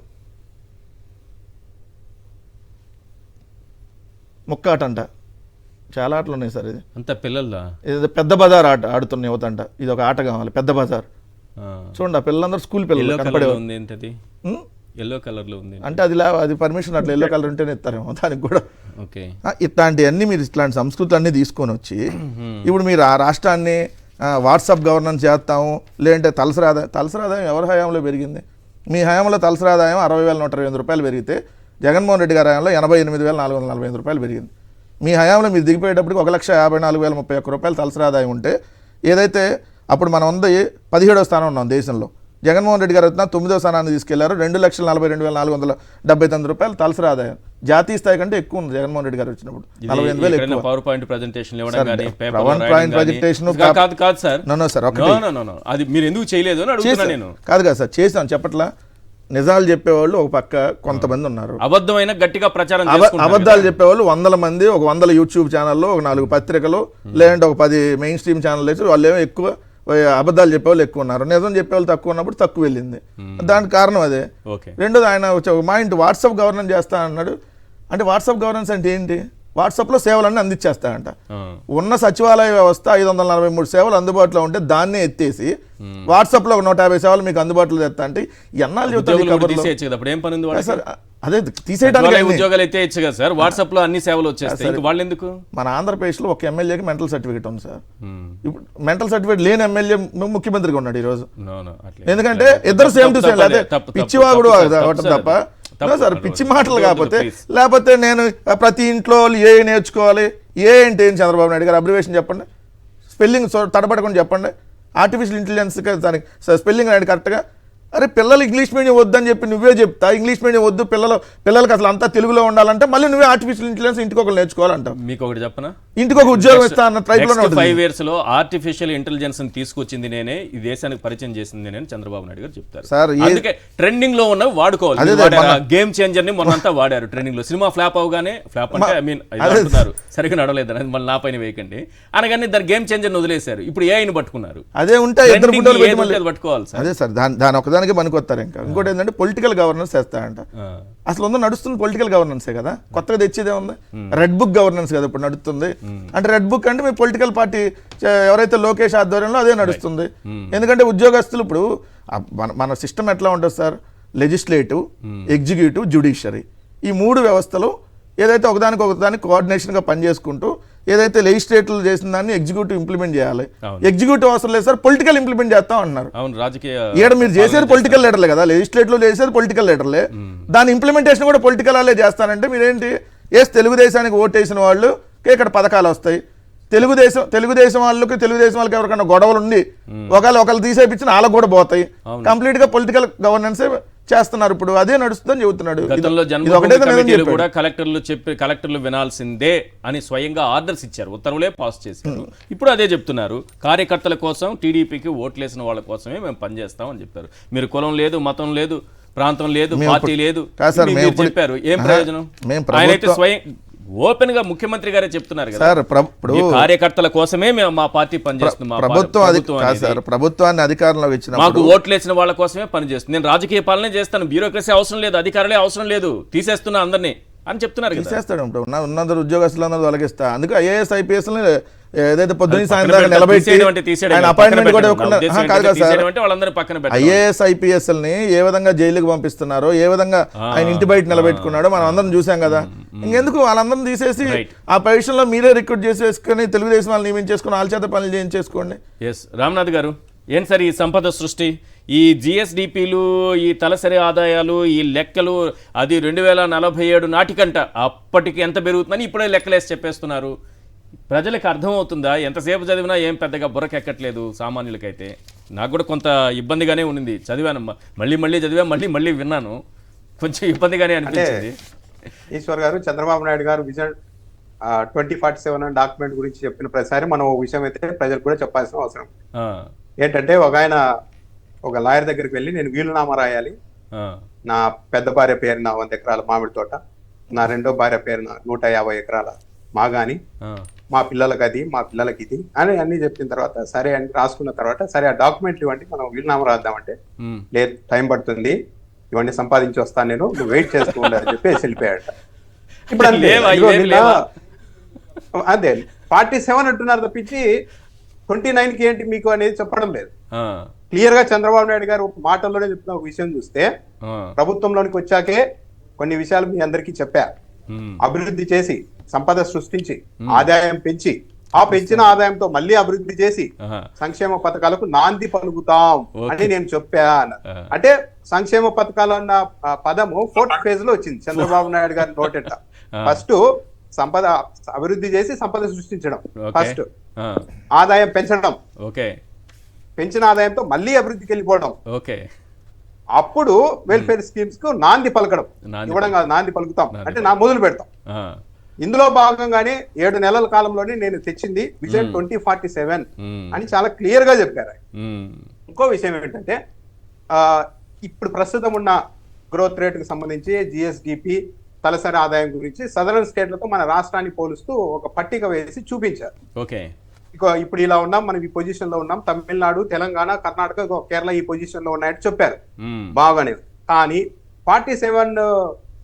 ముక్కాటంట. చాలా ఆటలు ఉన్నాయి సార్. ఇది
అంత పిల్లల
ఇది పెద్ద బజార్ ఆట ఆడుతున్న యువత అంట. ఇది ఒక ఆట కావాలి, పెద్ద బజార్. చూడండి ఆ పిల్లలందరూ స్కూల్ పిల్లలు కనపడే.
ఎల్లో కలర్ లో ఉంది
అంటే అది పర్మిషన్ అట్లా ఎల్లో కలర్ ఉంటేనే ఇస్తారేమో దానికి కూడా. ఇట్లాంటివన్నీ మీరు ఇట్లాంటి సంస్కృతులన్నీ తీసుకొని వచ్చి ఇప్పుడు మీరు ఆ రాష్ట్రాన్ని వాట్సాప్ గవర్నెన్స్ చేస్తాము, లేదంటే తలసరి ఆదాయం ఎవరి హయాంలో పెరిగింది? మీ హయాంలో తలసరి ఆదాయం 60,128 రూపాయలు పెరిగితే, జగన్మోహన్ రెడ్డి గారి హయాంలో 88,445 రూపాయలు పెరిగింది. మీ హయాంలో మీరు దిగిపోయేటప్పటికి 1,54,031 రూపాయలు తలసరి ఆదాయం ఉంటే, ఏదైతే అప్పుడు మనం ఉంది 17వ స్థానం ఉన్నాం దేశంలో, జగన్మోహన్ రెడ్డి గారు 9వ స్థానాన్ని తీసుకెళ్లారు. 2,42,499 రూపాయలు తలసరి ఆదాయం. జాతీయ స్థాయి కంటే ఎక్కువ ఉంది జగన్మోహన్ రెడ్డి గారు వచ్చినప్పుడు. 45,000 ఎక్కువ.
పవర్ పాయింట్ ప్రెజెంటేషన్ అది మీరు ఎందుకు చేయలేదు అని అడుగుతున్నా నేను.
కాదు కదా సార్, చేశాను చెప్పట్లా. నిజాలు చెప్పేవాళ్ళు ఒక పక్క కొంతమంది ఉన్నారు,
అబద్ధమైన గట్టిగా ప్రచారం
అబద్ధాలు చెప్పేవాళ్ళు 100 మంది, ఒక 100 యూట్యూబ్ ఛానల్లో, ఒక 4 పత్రికలు, లేదంటే ఒక 10 మెయిన్ స్ట్రీమ్ ఛానల్ వేసి వాళ్ళు ఏమో ఎక్కువ అబద్ధాలు చెప్పేవాళ్ళు ఎక్కువ ఉన్నారు, నిజం చెప్పేవాళ్ళు తక్కువ ఉన్నప్పుడు తక్కువ వెళ్ళింది. దానికి కారణం అదే. రెండోది ఆయన మా ఇంటి వాట్సాప్ గవర్నెన్స్ చేస్తా అన్నాడు. అంటే వాట్సాప్ గవర్నెన్స్ అంటే ఏంటి? వాట్సాప్లో సేవలన్నీ అందించేస్తాయంట. ఉన్న సచివాలయ వ్యవస్థ 543 సేవలు అందుబాటులో ఉంటే దాన్నే ఎత్తేసి వాట్సాప్లో 150 సేవలు మీకు అందుబాటులో తెస్తా అంటే ఎన్నాళ్ళు చెప్తారు? అదే తీసేయడానికి
ఉద్యోగాలు అయితే కదా సార్, వాట్సాప్ లో అన్ని సేవలు వచ్చేస్తాయి. వాళ్ళు ఎందుకు?
మన ఆంధ్రప్రదేశ్ లో ఒక ఎమ్మెల్యేకి మెంటల్ సర్టిఫికేట్ ఉంది సార్. ఇప్పుడు మెంటల్ సర్టిఫికేట్ లేని ఎమ్మెల్యే ముఖ్యమంత్రిగా ఉన్నాడు ఈ రోజు. ఎందుకంటే ఇద్దరు సేమ్ టు సేమ్. అదే పిచ్చివాగుడు తప్ప సార్, పిచ్చి మాటలు కాకపోతే. లేకపోతే నేను ప్రతి ఇంట్లో ఏ నేర్చుకోవాలి, ఏ అంటే ఏం? చంద్రబాబు నాయుడు గారు అబ్రివేషన్ చెప్పండి, స్పెల్లింగ్ తడబడకుండా చెప్పండి. ఆర్టిఫిషియల్ ఇంటెలిజెన్స్ దానికి స్పెల్లింగ్ రాయండి కరెక్ట్గా. అరే పిల్లలు ఇంగ్లీష్ మీడియం వద్దని చెప్పి నువ్వే చెప్తా, ఇంగ్లీష్ మీడియం వద్దు పిల్లలకి అసలు అంతా తెలుగులో ఉండాలంటే మళ్ళీ నువ్వే ఆర్టిఫిషియల్ ఇంటెలిజెన్స్ ఇంటికి ఒకరు నేర్చుకోవాలంటావు.
మీకు ఒకటి చెప్పనా,
ఇంటికి ఒక ఉద్యోగం ఇస్తా అన్న ట్రైబ్లో
5 years లో ఆర్టిఫిషియల్ ఇంటెలిజెన్స్ తీసుకొచ్చింది నేనే, ఈ దేశానికి పరిచయం చేసింది నేనే అని చంద్రబాబు నాయుడు గారు చెప్తారు.
సార్
అందుకే ట్రెండింగ్ లో ఉన్నవి వాడుకోవాలి. గేమ్ చేంజర్ ని మొన్నంతా వాడారు ట్రెండింగ్ లో. సినిమా ఫ్లాప్ అవగానే, ఫ్లాప్ అంటే ఐ మీన్ అంటున్నారు సరిగ్గా నడవలేదు అని మళ్ళీ నా పైన వేయకండి అనగానే దాని గేమ్ చేంజర్ వదిలేశారు. ఇప్పుడు ఏఐని పట్టుకున్నారు.
అదే ఉంటే ఇద్దరు ఫోటోలు పెట్టి మళ్ళీ
పట్టుకోవాలి సార్.
అదే సార్ దాని ఒకదానికి పనికొస్తారు. ఇంకా ఇంకోటి ఏంటంటే పొలిటికల్ గవర్నెన్స్ చేస్తారంట. అసలు ఉందో నడుస్తుంది పొలిటికల్ గవర్నెన్సే కదా, కొత్తగా తెచ్చేదే ఉంది. రెడ్ బుక్ గవర్నెన్స్ కదా ఇప్పుడు నడుస్తుంది. అంటే రెడ్ బుక్ అంటే మీ పొలిటికల్ పార్టీ ఎవరైతే లోకేష్ ఆధ్వర్యంలో అదే నడుస్తుంది. ఎందుకంటే ఉద్యోగస్తులు ఇప్పుడు మన సిస్టమ్ ఎట్లా ఉంటుంది సార్, లెజిస్లేటివ్, ఎగ్జిక్యూటివ్, జ్యుడిషియరీ, ఈ 3 వ్యవస్థలు ఏదైతే ఒకదానికి కోఆర్డినేషన్గా పనిచేసుకుంటూ ఏదైతే లెజిస్లేటివ్ చేసిన దాన్ని ఎగ్జిక్యూటివ్ ఇంప్లిమెంట్ చేయాలి. ఎగ్జిక్యూటివ్ అవసరం లేదు సార్, పొలిటికల్ ఇంప్లిమెంట్ చేస్తాం అన్నారు. ఈడ మీరు చేసేది పొలిటికల్ లీడర్లే కదా, లెజిస్లేటివ్ చేసేది పొలిటికల్ లీడర్లే, దాని ఇంప్లిమెంటేషన్ కూడా పొలిటికల్ వాళ్ళే చేస్తానంటే మీరేంటి, తెలుగుదేశానికి ఓటు వేసిన వాళ్ళు ఇక్కడ పథకాలు వస్తాయి. తెలుగుదేశం వాళ్ళకి ఎవరికైనా గొడవలు ఉండి ఒకళ్ళు తీసేపించిన వాళ్ళకు కూడా పోతాయి. కంప్లీట్ గా పొలిటికల్ గవర్నెన్స్ చేస్తున్నారు. ఇప్పుడు అదే నడుస్తుందని చెబుతున్నాడు.
కూడా కలెక్టర్లు వినాల్సిందే అని స్వయంగా ఆర్డర్స్ ఇచ్చారు, ఉత్తర్వులే పాస్ చేశారు. ఇప్పుడు అదే చెప్తున్నారు, కార్యకర్తల కోసం టీడీపీకి ఓట్లేసిన వాళ్ళ కోసమే మేము పనిచేస్తాం అని చెప్పారు. మీరు కులం లేదు, మతం లేదు, ప్రాంతం లేదు, పార్టీ లేదు చెప్పారు. ఏం ప్రయోజనం? ఆయనైతే స్వయం ఓపెన్ గా ముఖ్యమంత్రి గారే చెప్తున్నారు కదా, కార్యకర్తల కోసమే మేము మా పార్టీ పనిచేస్తున్నాం.
ప్రభుత్వాన్ని అధికారంలో ఇచ్చిన
మాకు ఓట్లేసిన వాళ్ళ కోసమే పనిచేస్తుంది. నేను రాజకీయ పాలనే చేస్తాను, బ్యూరోక్రసీ అవసరం లేదు, అధికారులే అవసరం లేదు, తీసేస్తున్నా అందరినీ అని చెప్తున్నారు.
తీసేస్తాడు ఉన్నందరూ ఉద్యోగస్తులందరూ తొలగిస్తా. అందుకే ఐఏఎస్ ఐపీఎస్ ఏదైతే పొద్దున్న సాయంత్రం నిలబెట్టి అపాయింట్మెంట్ కూడా ఐఏఎస్ ఐపీఎస్ ని ఏ విధంగా జైలుకి పంపిస్తున్నారో, ఏ విధంగా ఆయన ఇంటి బయట నిలబెట్టుకున్నాడో మనం అందరం చూసాం కదా. ఇంకెందుకు వాళ్ళందరం తీసేసి ఆ పొజిషన్ లో మీరే రిక్రూట్ చేసేసుకుని తెలుగుదేశం వాళ్ళు నియమించేసుకుని వాళ్ళ చేత పనులు చేయించేసుకోండి.
రామ్నాథ్ గారు, ఏంటి సార్ ఈ సంపద సృష్టి, ఈ జిఎస్డిపిలు, ఈ తలసరి ఆదాయాలు, ఈ లెక్కలు, అది 2047 నాటికంట అప్పటికి ఎంత పెరుగుతుందని ఇప్పుడే లెక్కలేసి చెప్పేస్తున్నారు. ప్రజలకు అర్థమవుతుందా? ఎంతసేపు చదివినా ఏం పెద్దగా బుర్రకెక్కట్లేదు సామాన్యులకైతే. నాకు కూడా కొంత ఇబ్బందిగానే ఉంది, చదివాను, మళ్ళీ చదివా, మళ్ళీ విన్నాను, కొంచెం ఇబ్బందిగానే అనిపించింది.
ఈశ్వర్ గారు, చంద్రబాబు నాయుడు గారు విజన్ 2047 డాక్యుమెంట్ గురించి చెప్పిన ప్రతిసారి మనం ఒక విషయం అయితే ప్రజలకు కూడా చెప్పాల్సిన అవసరం ఏంటంటే, ఒక లాయర్ దగ్గరికి వెళ్ళి నేను వీలునామా రాయాలి, నా పెద్ద భార్య పేరున 100 ఎకరాల మామిడి తోట, నా రెండో భార్య పేరున 150 ఎకరాల మాగాని, మా పిల్లలకి అది, మా పిల్లలకి ఇది అని అన్ని చెప్పిన తర్వాత, సరే అని రాసుకున్న తర్వాత, సరే ఆ డాక్యుమెంట్లు ఇవ్వండి మనం వీలునామా రాద్దామంటే, లేదు టైం పడుతుంది, ఇవన్నీ సంపాదించి వస్తాను నేను, నువ్వు వెయిట్ చేస్తూ ఉండని చెప్పి వెళ్ళిపోయాడు. ఇప్పుడు అదే 47 అంటున్నారు తప్పించి 29కి ఏంటి మీకు అనేది చెప్పడం లేదు. క్లియర్ గా చంద్రబాబు నాయుడు గారు మాటల్లోనే చెప్తున్న ఒక విషయం చూస్తే, ప్రభుత్వంలోనికి వచ్చాకే కొన్ని విషయాలు మీ అందరికీ చెప్పా, అభివృద్ధి చేసి, సంపద సృష్టించి, ఆదాయం పెంచి, ఆ పెంచిన ఆదాయంతో మళ్ళీ అభివృద్ధి చేసి సంక్షేమ పథకాలకు నాంది పలుకుతాం అని నేను చెప్పా. అంటే సంక్షేమ పథకాలు అన్న పదము 4th phase లో వచ్చింది చంద్రబాబు నాయుడు గారి నోటెట. ఫస్ట్ సంపద అభివృద్ధి చేసి సంపద సృష్టించడం, ఫస్ట్ ఆదాయం పెంచడం, పెంచిన ఆదాయంతో మళ్ళీ అభివృద్ధికి వెళ్ళిపోవడం, అప్పుడు వెల్ఫేర్ స్కీమ్స్ కు నాంది పలకడం, ఇవ్వడం కాదు నాంది పలుకుతాం అంటే నా మొదలు పెడతాం. ఇందులో భాగంగానే 7 నెలల కాలంలోనే నేను తెచ్చింది విజన్ 2047 అని చాలా క్లియర్ గా చెప్పారు. ఇంకో విషయం ఏంటంటే, ఇప్పుడు ప్రస్తుతం ఉన్న గ్రోత్ రేట్ కి సంబంధించి జిఎస్డిపి, తలసరి ఆదాయం గురించి సదరన్ స్టేట్లతో మన రాష్ట్రాన్ని పోలుస్తూ ఒక పట్టిక వేసి చూపించారు. ఇప్పుడు ఇలా ఉన్నాం, మనం ఈ పొజిషన్ లో ఉన్నాం, తమిళనాడు, తెలంగాణ, కర్ణాటక, కేరళ ఈ పొజిషన్ లో ఉన్నాయని చెప్పారు, బాగానే. కానీ 47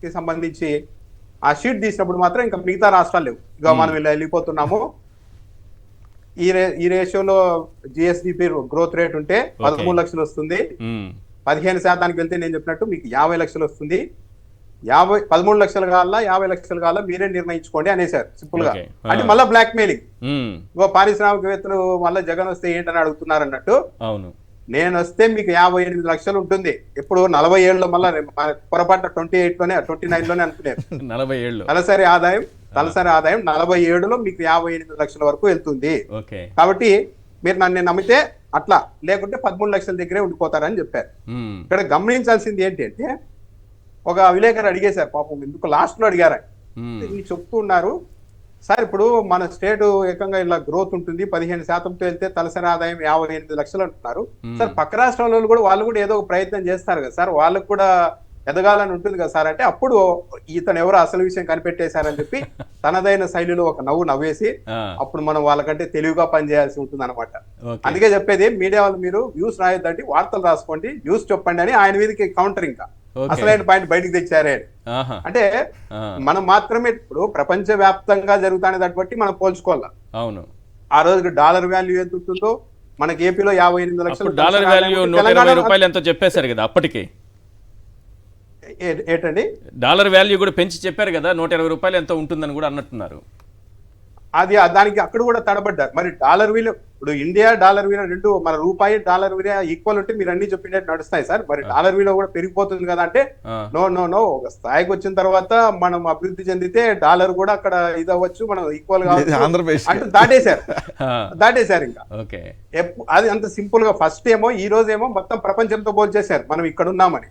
కి సంబంధించి ఆ షీట్ తీసినప్పుడు మాత్రం ఇంకా మిగతా రాష్ట్రాలు లేవు. ఇక మనం ఇలా వెళ్ళిపోతున్నాము. ఈ రేషియోలో జిఎస్డిపి గ్రోత్ రేట్ ఉంటే 13 లక్షలు వస్తుంది, 15% వెళ్తే నేను చెప్పినట్టు మీకు 50 లక్షలు వస్తుంది. 13 లక్షలు కావాలా 50 లక్షలు కావాలా మీరే నిర్ణయించుకోండి అనేసారు సింపుల్ గా. అంటే మళ్ళీ బ్లాక్ మెయిలింగ్, పారిశ్రామికవేత్తలు మళ్ళీ జగన్ వస్తే ఏంటని అడుగుతున్నారు అన్నట్టు. నేను వస్తే మీకు 58 లక్షలు ఉంటుంది. ఎప్పుడు 47లో మళ్ళీ పొరపాటు 29లోనే అనుకునేది. 47 తలసరి ఆదాయం 47లో మీకు 58 లక్షల వరకు వెళ్తుంది. కాబట్టి మీరు నన్ను నమ్మితే అట్లా లేకుంటే 13 లక్షల దగ్గరే ఉండిపోతారని చెప్పారు.
మ్మ్.
ఇక్కడ గమనించాల్సింది ఏంటంటే ఒక విలేకరు అడిగేశారు, పాపం ఎందుకు లాస్ట్ లో అడిగారు,
మ్మ్.
ఇన్ని చెప్తూ ఉన్నారు సార్, ఇప్పుడు మన స్టేట్ ఏకంగా ఇలా గ్రోత్ ఉంటుంది 15%తో వెళ్తే తలసరి ఆదాయం 58 లక్షలు అంటున్నారు సార్. పక్క రాష్ట్రాల వాళ్ళు కూడా ఏదో ఒక ప్రయత్నం చేస్తారు కదా సార్, వాళ్ళకు కూడా ఎదగాలని ఉంటుంది కదా సార్ అంటే, అప్పుడు ఇతను ఎవరో అసలు విషయం కనిపెట్టేశారని చెప్పి తనదైన శైలిలో ఒక నవ్వేసి అప్పుడు మనం వాళ్ళకంటే తెలివిగా పనిచేయాల్సి ఉంటుంది అనమాట. అందుకే చెప్పేది మీడియా వాళ్ళు మీరు న్యూస్ రాయొద్దండి, వార్తలు రాసుకోండి, న్యూస్ చెప్పండి అని ఆయన మీదకి కౌంటర్ ఇంకా అసలైన పాయింట్ బయటకు తెచ్చారే. అంటే మనం మాత్రమే ఇప్పుడు ప్రపంచ వ్యాప్తంగా జరుగుతానే దాన్ని బట్టి మనం పోల్చుకోవాలి.
అవును,
ఆ రోజు డాలర్ వాల్యూ ఎంత ఉంటుందో మనకి ఏపీలో 58 లక్షలు
డాలర్ వాల్యూ 120 రూపాయలు ఎంతో చెప్పేశారు కదా అప్పటికి.
ఏంటండి
డాలర్ వాల్యూ కూడా పెంచి చెప్పారు కదా, 120 రూపాయలు ఎంతో ఉంటుందని కూడా అన్నట్టున్నారు.
అది దానికి అక్కడ కూడా తడబడ్డారు. మరి డాలర్ విలువ ఇప్పుడు ఇండియా డాలర్ విలువ రెండు, మన రూపాయి డాలర్ విలువ ఈక్వల్ ఉంటే మీరు అన్ని చెప్పినట్టు నడుస్తాయి సార్. మరి డాలర్ విలువ కూడా పెరిగిపోతుంది కదా అంటే, నో ఒక స్థాయికి వచ్చిన తర్వాత మనం అభివృద్ధి చెందితే డాలర్ కూడా అక్కడ ఇది అవ్వచ్చు, మనం ఈక్వల్ గా
ఆంధ్రప్రదేశ్
అంటే దాటేశారు ఇంకా. అది అంత సింపుల్ గా ఫస్ట్ ఏమో ఈ రోజు ఏమో మొత్తం ప్రపంచంతో పోల్చేశారు మనం ఇక్కడ ఉన్నామని.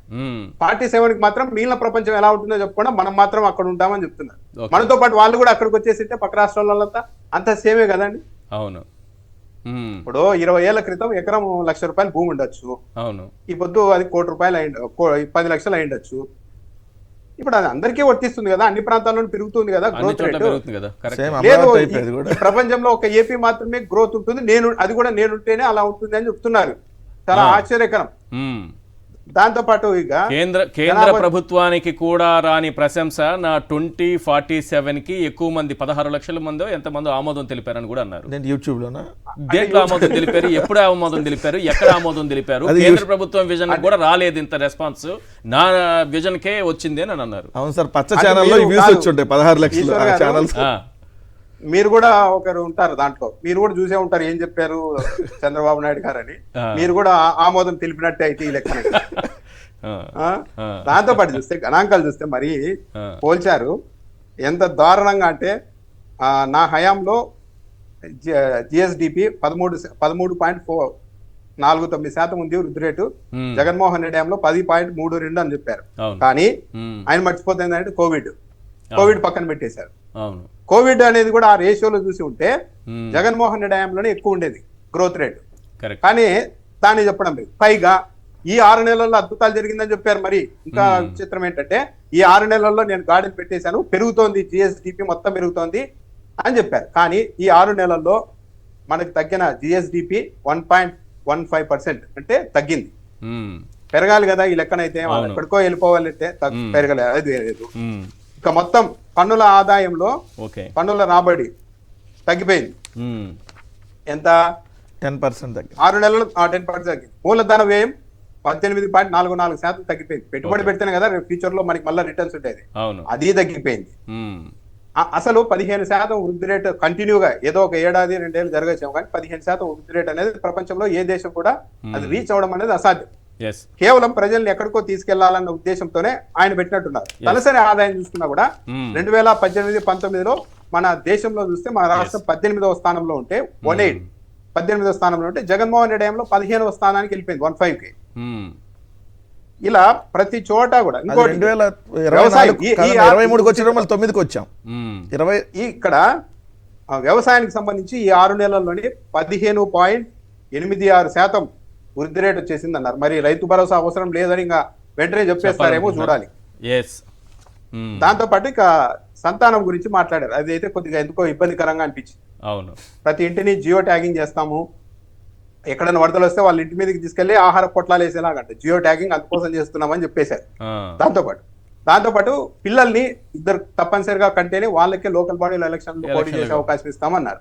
47 కి మాత్రం మిగిలిన ప్రపంచం ఎలా ఉంటుందో చెప్పకుండా మనం మాత్రం అక్కడ ఉంటామని చెప్తున్నారు. మనతో పాటు వాళ్ళు కూడా అక్కడికి వచ్చేసింటే పక్క రాష్ట్రాలంతా అంతా సేమే కదండి.
అవును,
ఇప్పుడు 20 ఏళ్ల క్రితం ఎకరం ₹1,00,000 భూమి ఉండొచ్చు,
అవును,
ఈ పొద్దు అది ₹1,00,000 10 లక్షలు అయిండొచ్చు. ఇప్పుడు అది అందరికీ వర్తిస్తుంది కదా, అన్ని ప్రాంతాల్లో పెరుగుతుంది కదా గ్రోత్ రేట్. లేదు ఈ ప్రపంచంలో ఒక ఏపీ మాత్రమే గ్రోత్ ఉంటుంది, అది కూడా నేనుంటేనే అలా ఉంటుంది అని చెప్తున్నారు. చాలా ఆశ్చర్యకరం. దాంతో పాటు ఇక
కేంద్ర ప్రభుత్వానికి కూడా రాని ప్రశంస నా 2047 కి ఎక్కువ మంది 16 లక్షల మందో ఎంతమందో ఆమోదం తెలిపారని కూడా అన్నారు.
యూట్యూబ్ లోనా
దేంట్లో ఆమోదం తెలిపారు, ఎప్పుడు ఆమోదం తెలిపారు, ఎక్కడ ఆమోదం తెలిపారు? కేంద్ర ప్రభుత్వం విజన్ కూడా రాలేదు ఇంత రెస్పాన్స్, నా విజన్ కే వచ్చింది అని అన్నారు.
అవును సార్, పచ్చ ఛానల్లో వ్యూస్ వచ్చి ఉంటాయి 16 లక్షలు ఛానల్స్.
మీరు కూడా ఒకరు ఉంటారు దాంట్లో, మీరు కూడా చూసే ఉంటారు ఏం చెప్పారు చంద్రబాబు నాయుడు గారు అని. మీరు కూడా ఆమోదం తెలిపినట్టే అయితే ఈ లెక్కన. దాంతో పాటు చూస్తే గణాంకాలు చూస్తే మరి పోల్చారు ఎంత దారుణంగా అంటే, నా హయాంలో జిఎస్డిపి 13.49% ఉంది వృద్ధి రేటు, జగన్మోహన్ రెడ్డి హయాంలో 10.32 అని చెప్పారు. కానీ ఆయన మర్చిపోతుంది ఏంటంటే కోవిడ్ పక్కన పెట్టేశారు. కోవిడ్ అనేది కూడా ఆ రేషియోలో చూసి ఉంటే జగన్మోహన్ రెడ్డి హయాంలోనే ఎక్కువ ఉండేది గ్రోత్ రేట్, కానీ దాన్ని చెప్పడం లేదు. పైగా ఈ 6 నెలల్లో అద్భుతాలు జరిగిందని చెప్పారు. మరి ఇంకా విచిత్రం ఏంటంటే, ఈ 6 నెలల్లో నేను గార్డెన్ పెట్టేశాను, పెరుగుతోంది జిఎస్డిపి మొత్తం పెరుగుతోంది అని చెప్పారు. కానీ ఈ 6 నెలల్లో మనకి తగ్గిన జిఎస్డిపి 1.15% అంటే తగ్గింది. పెరగాలి కదా ఈ లెక్కనైతే, ఎక్కడికో వెళ్ళిపోవాలంటే పెరగలేదు. ఇక మొత్తం పన్నుల ఆదాయంలో పన్నుల రాబడి తగ్గిపోయింది. ఎంత?
10% తగ్గింది.
6 నెలలు 10% తగ్గింది. మూలధన వ్యయం 18.44% తగ్గిపోయింది. పెట్టుబడి పెడితేనే కదా ఫ్యూచర్ లో మనకి మళ్ళీ రిటర్న్స్ ఉండేది, అది తగ్గిపోయింది. అసలు 15% వృద్ధి రేట్ కంటిన్యూగా ఏదో ఒక ఏడాది 2 ఏళ్ళు జరగచ్చాము, కానీ 15% వృద్ధి రేట్ అనేది ప్రపంచంలో ఏ దేశం కూడా అది రీచ్ అవడం అనేది అసాధ్యం. కేవలం ప్రజల్ని ఎక్కడికో తీసుకెళ్లాలన్న ఉద్దేశంతోనే ఆయన పెట్టినట్టున్నారు. తలసరి ఆదాయం చూసుకున్నా కూడా 2018-19లో మన దేశంలో చూస్తే మన రాష్ట్రం 18వ స్థానంలో ఉంటే 18వ స్థానంలో ఉంటే జగన్మోహన్ రెడ్డి హయాంలో 15వ స్థానానికి వెళ్ళిపోయింది 15కి. ఇలా ప్రతి చోట కూడా ఇక్కడ వ్యవసాయానికి సంబంధించి ఈ 6 నెలల్లోని 15.86% వృద్ధి రేట్ వచ్చేసింది అన్నారు. మరి రైతు భరోసా అవసరం లేదని ఇంకా వెంటనే చెప్పేస్తారేమో చూడాలి. దాంతో పాటు ఇక సంతానం గురించి మాట్లాడారు, అది అయితే కొద్దిగా ఎందుకో ఇబ్బందికరంగా అనిపించింది. అవును, ప్రతి ఇంటిని జియో ట్యాగింగ్ చేస్తాము, ఎక్కడైనా వరదలు వస్తే వాళ్ళ ఇంటి మీదకి తీసుకెళ్లి ఆహార పొట్లాలు వేసేలాగంట జియో ట్యాగింగ్ అందుకోసం చేస్తున్నామని చెప్పేశారు. దాంతో పాటు పిల్లల్ని ఇద్దరు తప్పనిసరిగా కంటేనే వాళ్ళకే లోకల్ బాడీలో ఎలక్షన్ పోటీ చేసే అవకాశం ఇస్తామన్నారు.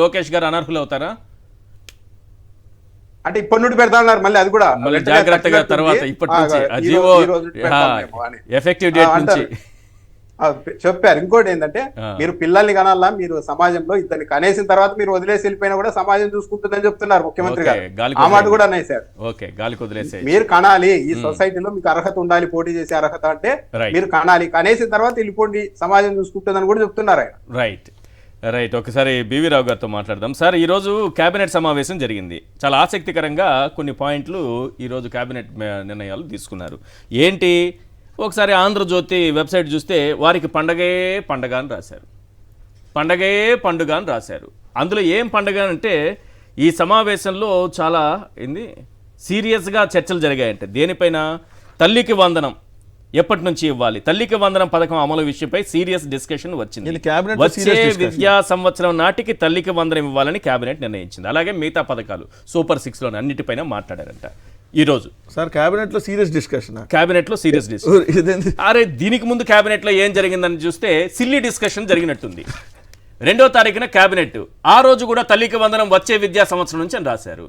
లోకేష్ గారు అనర్హులు అవుతారా
అంటే ఇప్పటి నుండి పెడతా ఉన్నారు, మళ్ళీ అది కూడా
జాగ్రత్తగా తర్వాత
చెప్పారు. ఇంకోటి ఏంటంటే, మీరు పిల్లల్ని కనాలా, మీరు సమాజంలో ఇద్దరిని కనేసిన తర్వాత మీరు వదిలేసి వెళ్ళిపోయినా కూడా సమాజం చూసుకుంటుందని చెప్తున్నారు ముఖ్యమంత్రి గారు. ఆ మాట కూడా అనేసారు, మీరు కనాలి, ఈ సొసైటీలో మీకు అర్హత ఉండాలి, పోటీ చేసే అర్హత అంటే మీరు కనాలి, కనేసిన తర్వాత వెళ్ళిపోండి, సమాజం చూసుకుంటుందని కూడా చెప్తున్నారు ఆయన.
రైట్. రైట్, ఒకసారి బివి రావు గారితో మాట్లాడదాం. సార్, ఈరోజు కేబినెట్ సమావేశం జరిగింది. చాలా ఆసక్తికరంగా కొన్ని పాయింట్లు ఈరోజు కేబినెట్ నిర్ణయాలు తీసుకున్నారు. ఏంటి, ఒకసారి ఆంధ్రజ్యోతి వెబ్సైట్ చూస్తే వారికి పండగే పండగ అని రాశారు. పండగే పండుగ అని రాశారు. అందులో ఏం పండగ అంటే ఈ సమావేశంలో చాలా సీరియస్గా చర్చలు జరిగాయంటే దేనిపైన, తల్లికి వందనం ఎప్పటి నుంచి ఇవ్వాలి, తల్లికి వందనం పథకం అమలు విషయంపై సీరియస్ డిస్కషన్ వచ్చింది. వచ్చే విద్యా సంవత్సరం నాటికి తల్లికి వందనం ఇవ్వాలని కేబినెట్ నిర్ణయించింది. అలాగే మిగతా పథకాలు సూపర్ 6లో అన్నిటిపైన మాట్లాడారంట ఈరోజు.
సార్ కేబినెట్ లో సీరియస్ డిస్కషన్,
కేబినెట్ లో సీరియస్ డిస్కషన్. అరే, దీనికి ముందు కేబినెట్ లో ఏం జరిగిందని చూస్తే సిల్లీ డిస్కషన్ జరిగినట్టుంది. 2వ తారీఖున కేబినెట్, ఆ రోజు కూడా తల్లికి వందనం వచ్చే విద్యా సంవత్సరం నుంచి అని రాశారు.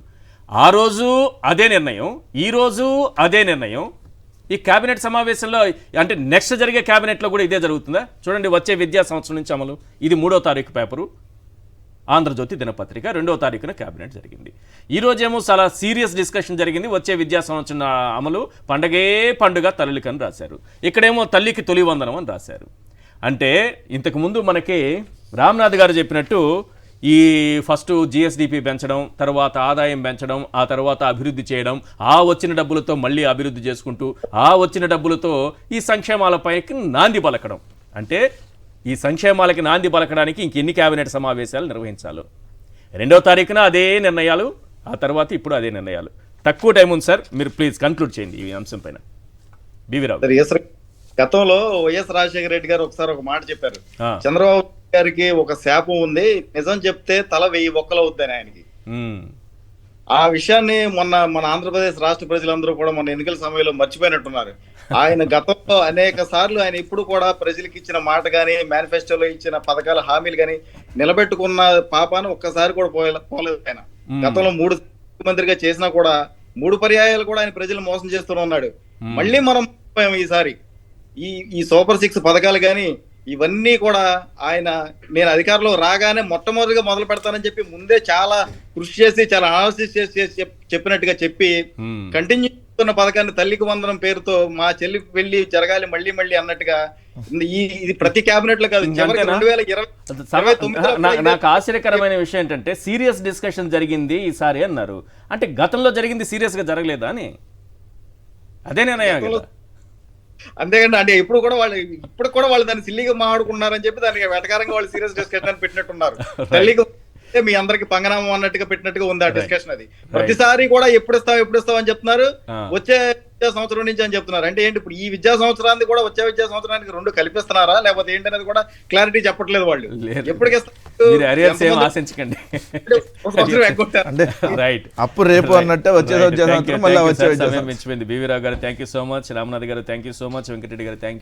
ఆ రోజు అదే నిర్ణయం, ఈ రోజు అదే నిర్ణయం. ఈ కేబినెట్ సమావేశంలో అంటే నెక్స్ట్ జరిగే కేబినెట్లో కూడా ఇదే జరుగుతుందా? చూడండి, వచ్చే విద్యా సంవత్సరం నుంచి అమలు. ఇది 3వ తారీఖు పేపరు, ఆంధ్రజ్యోతి దినపత్రిక. 2వ తారీఖున కేబినెట్ జరిగింది. ఈ రోజేమో చాలా సీరియస్ డిస్కషన్ జరిగింది. వచ్చే విద్యా సంవత్సరం అమలు, పండగే పండుగ తల్లికి అని రాశారు. ఇక్కడేమో తల్లికి తొలి వందనం అని రాశారు. అంటే ఇంతకుముందు మనకి రామ్నాథ్ గారు చెప్పినట్టు ఈ ఫస్ట్ జిఎస్డిపి పెంచడం, తర్వాత ఆదాయం పెంచడం, ఆ తర్వాత అభివృద్ధి చేయడం, ఆ వచ్చిన డబ్బులతో మళ్ళీ అభివృద్ధి చేసుకుంటూ ఆ వచ్చిన డబ్బులతో ఈ సంక్షేమాలపైకి నాంది పలకడం. అంటే ఈ సంక్షేమాలకి నాంది పలకడానికి ఇంకెన్ని కేబినెట్ సమావేశాలు నిర్వహించాలో. 2వ తారీఖున అదే నిర్ణయాలు, ఆ తర్వాత ఇప్పుడు అదే నిర్ణయాలు. తక్కువ టైం ఉంది సార్, మీరు ప్లీజ్ కన్క్లూడ్ చేయండి ఈ అంశం పైన. బివి రావు.
గతంలో వైఎస్ రాజశేఖర రెడ్డి గారు ఒకసారి ఒక మాట చెప్పారు, చంద్రబాబు గారికి ఒక శాపం ఉంది, నిజం చెప్తే తల 1000 బొక్కలు అవుద్దని ఆయనకి. ఆ విషయాన్ని మన ఆంధ్రప్రదేశ్ రాష్ట్ర ప్రజలందరూ కూడా మన ఎన్నికల సమయంలో మర్చిపోయినట్టున్నారు. ఆయన గతంలో అనేక సార్లు ఆయన ఇప్పుడు కూడా ప్రజలకు ఇచ్చిన మాట గానీ, మేనిఫెస్టోలో ఇచ్చిన పథకాల హామీలు గానీ నిలబెట్టుకున్న పాపాన్ని ఒక్కసారి కూడా పోలేదు. ఆయన గతంలో 3 మంత్రిగా చేసినా కూడా 3 పర్యాయాలు కూడా ఆయన ప్రజలు మోసం చేస్తూనే ఉన్నాడు. మళ్ళీ మనం ఈసారి ఈ సూపర్ 6 పథకాలు కానీ ఇవన్నీ కూడా ఆయన నేను అధికారంలో రాగానే మొట్టమొదటిగా మొదలు పెడతానని చెప్పి ముందే చాలా కృషి చేసి చాలా అనాలిసిస్ చేసి చెప్పినట్టుగా చెప్పి కంటిన్యూ చేస్తున్న పథకాన్ని తల్లికి వందనం పేరుతో మా చెల్లి పెళ్లి జరగాలి మళ్ళీ మళ్ళీ అన్నట్టుగా ఇది ప్రతి కేబినెట్ లో కాదు, 2029.
నాకు ఆశ్చర్యకరమైన విషయం ఏంటంటే సీరియస్ డిస్కషన్ జరిగింది ఈసారి అన్నారు. అంటే గతంలో జరిగింది సీరియస్ గా జరగలేదా అని? అదే నిర్ణయం కదా.
అంతేకండి, అంటే ఇప్పుడు కూడా వాళ్ళు దాన్ని సిల్లీగా మాట్లాడుకున్నారని చెప్పి దానికి వెటకారంగా వాళ్ళు సీరియస్ డిస్కషన్ పెట్టినట్టున్నారు. తల్లికి మీ అందరికి పంగనామం అన్నట్టుగా పెట్టినట్టుగా ఉంది ఆ డిస్కషన్. అది ప్రతిసారి కూడా ఎప్పుడు ఇస్తాం అని చెప్తున్నారు, వచ్చే విద్యా సంవత్సరం నుంచి అని చెప్తున్నారు. అంటే ఏంటి, ఇప్పుడు ఈ విద్యా సంవత్సరానికి కూడా వచ్చే విద్యా సంవత్సరానికి 2 కల్పిస్తున్నారా లేకపోతే ఏంటనేది కూడా క్లారిటీ చెప్పట్లేదు వాళ్ళు. ఎప్పటికీ
అప్పు రేపు అన్నట్టే వచ్చే
BV Rao garu thank you so much, Ramanath garu thank you so much, Venkatareddy garu thank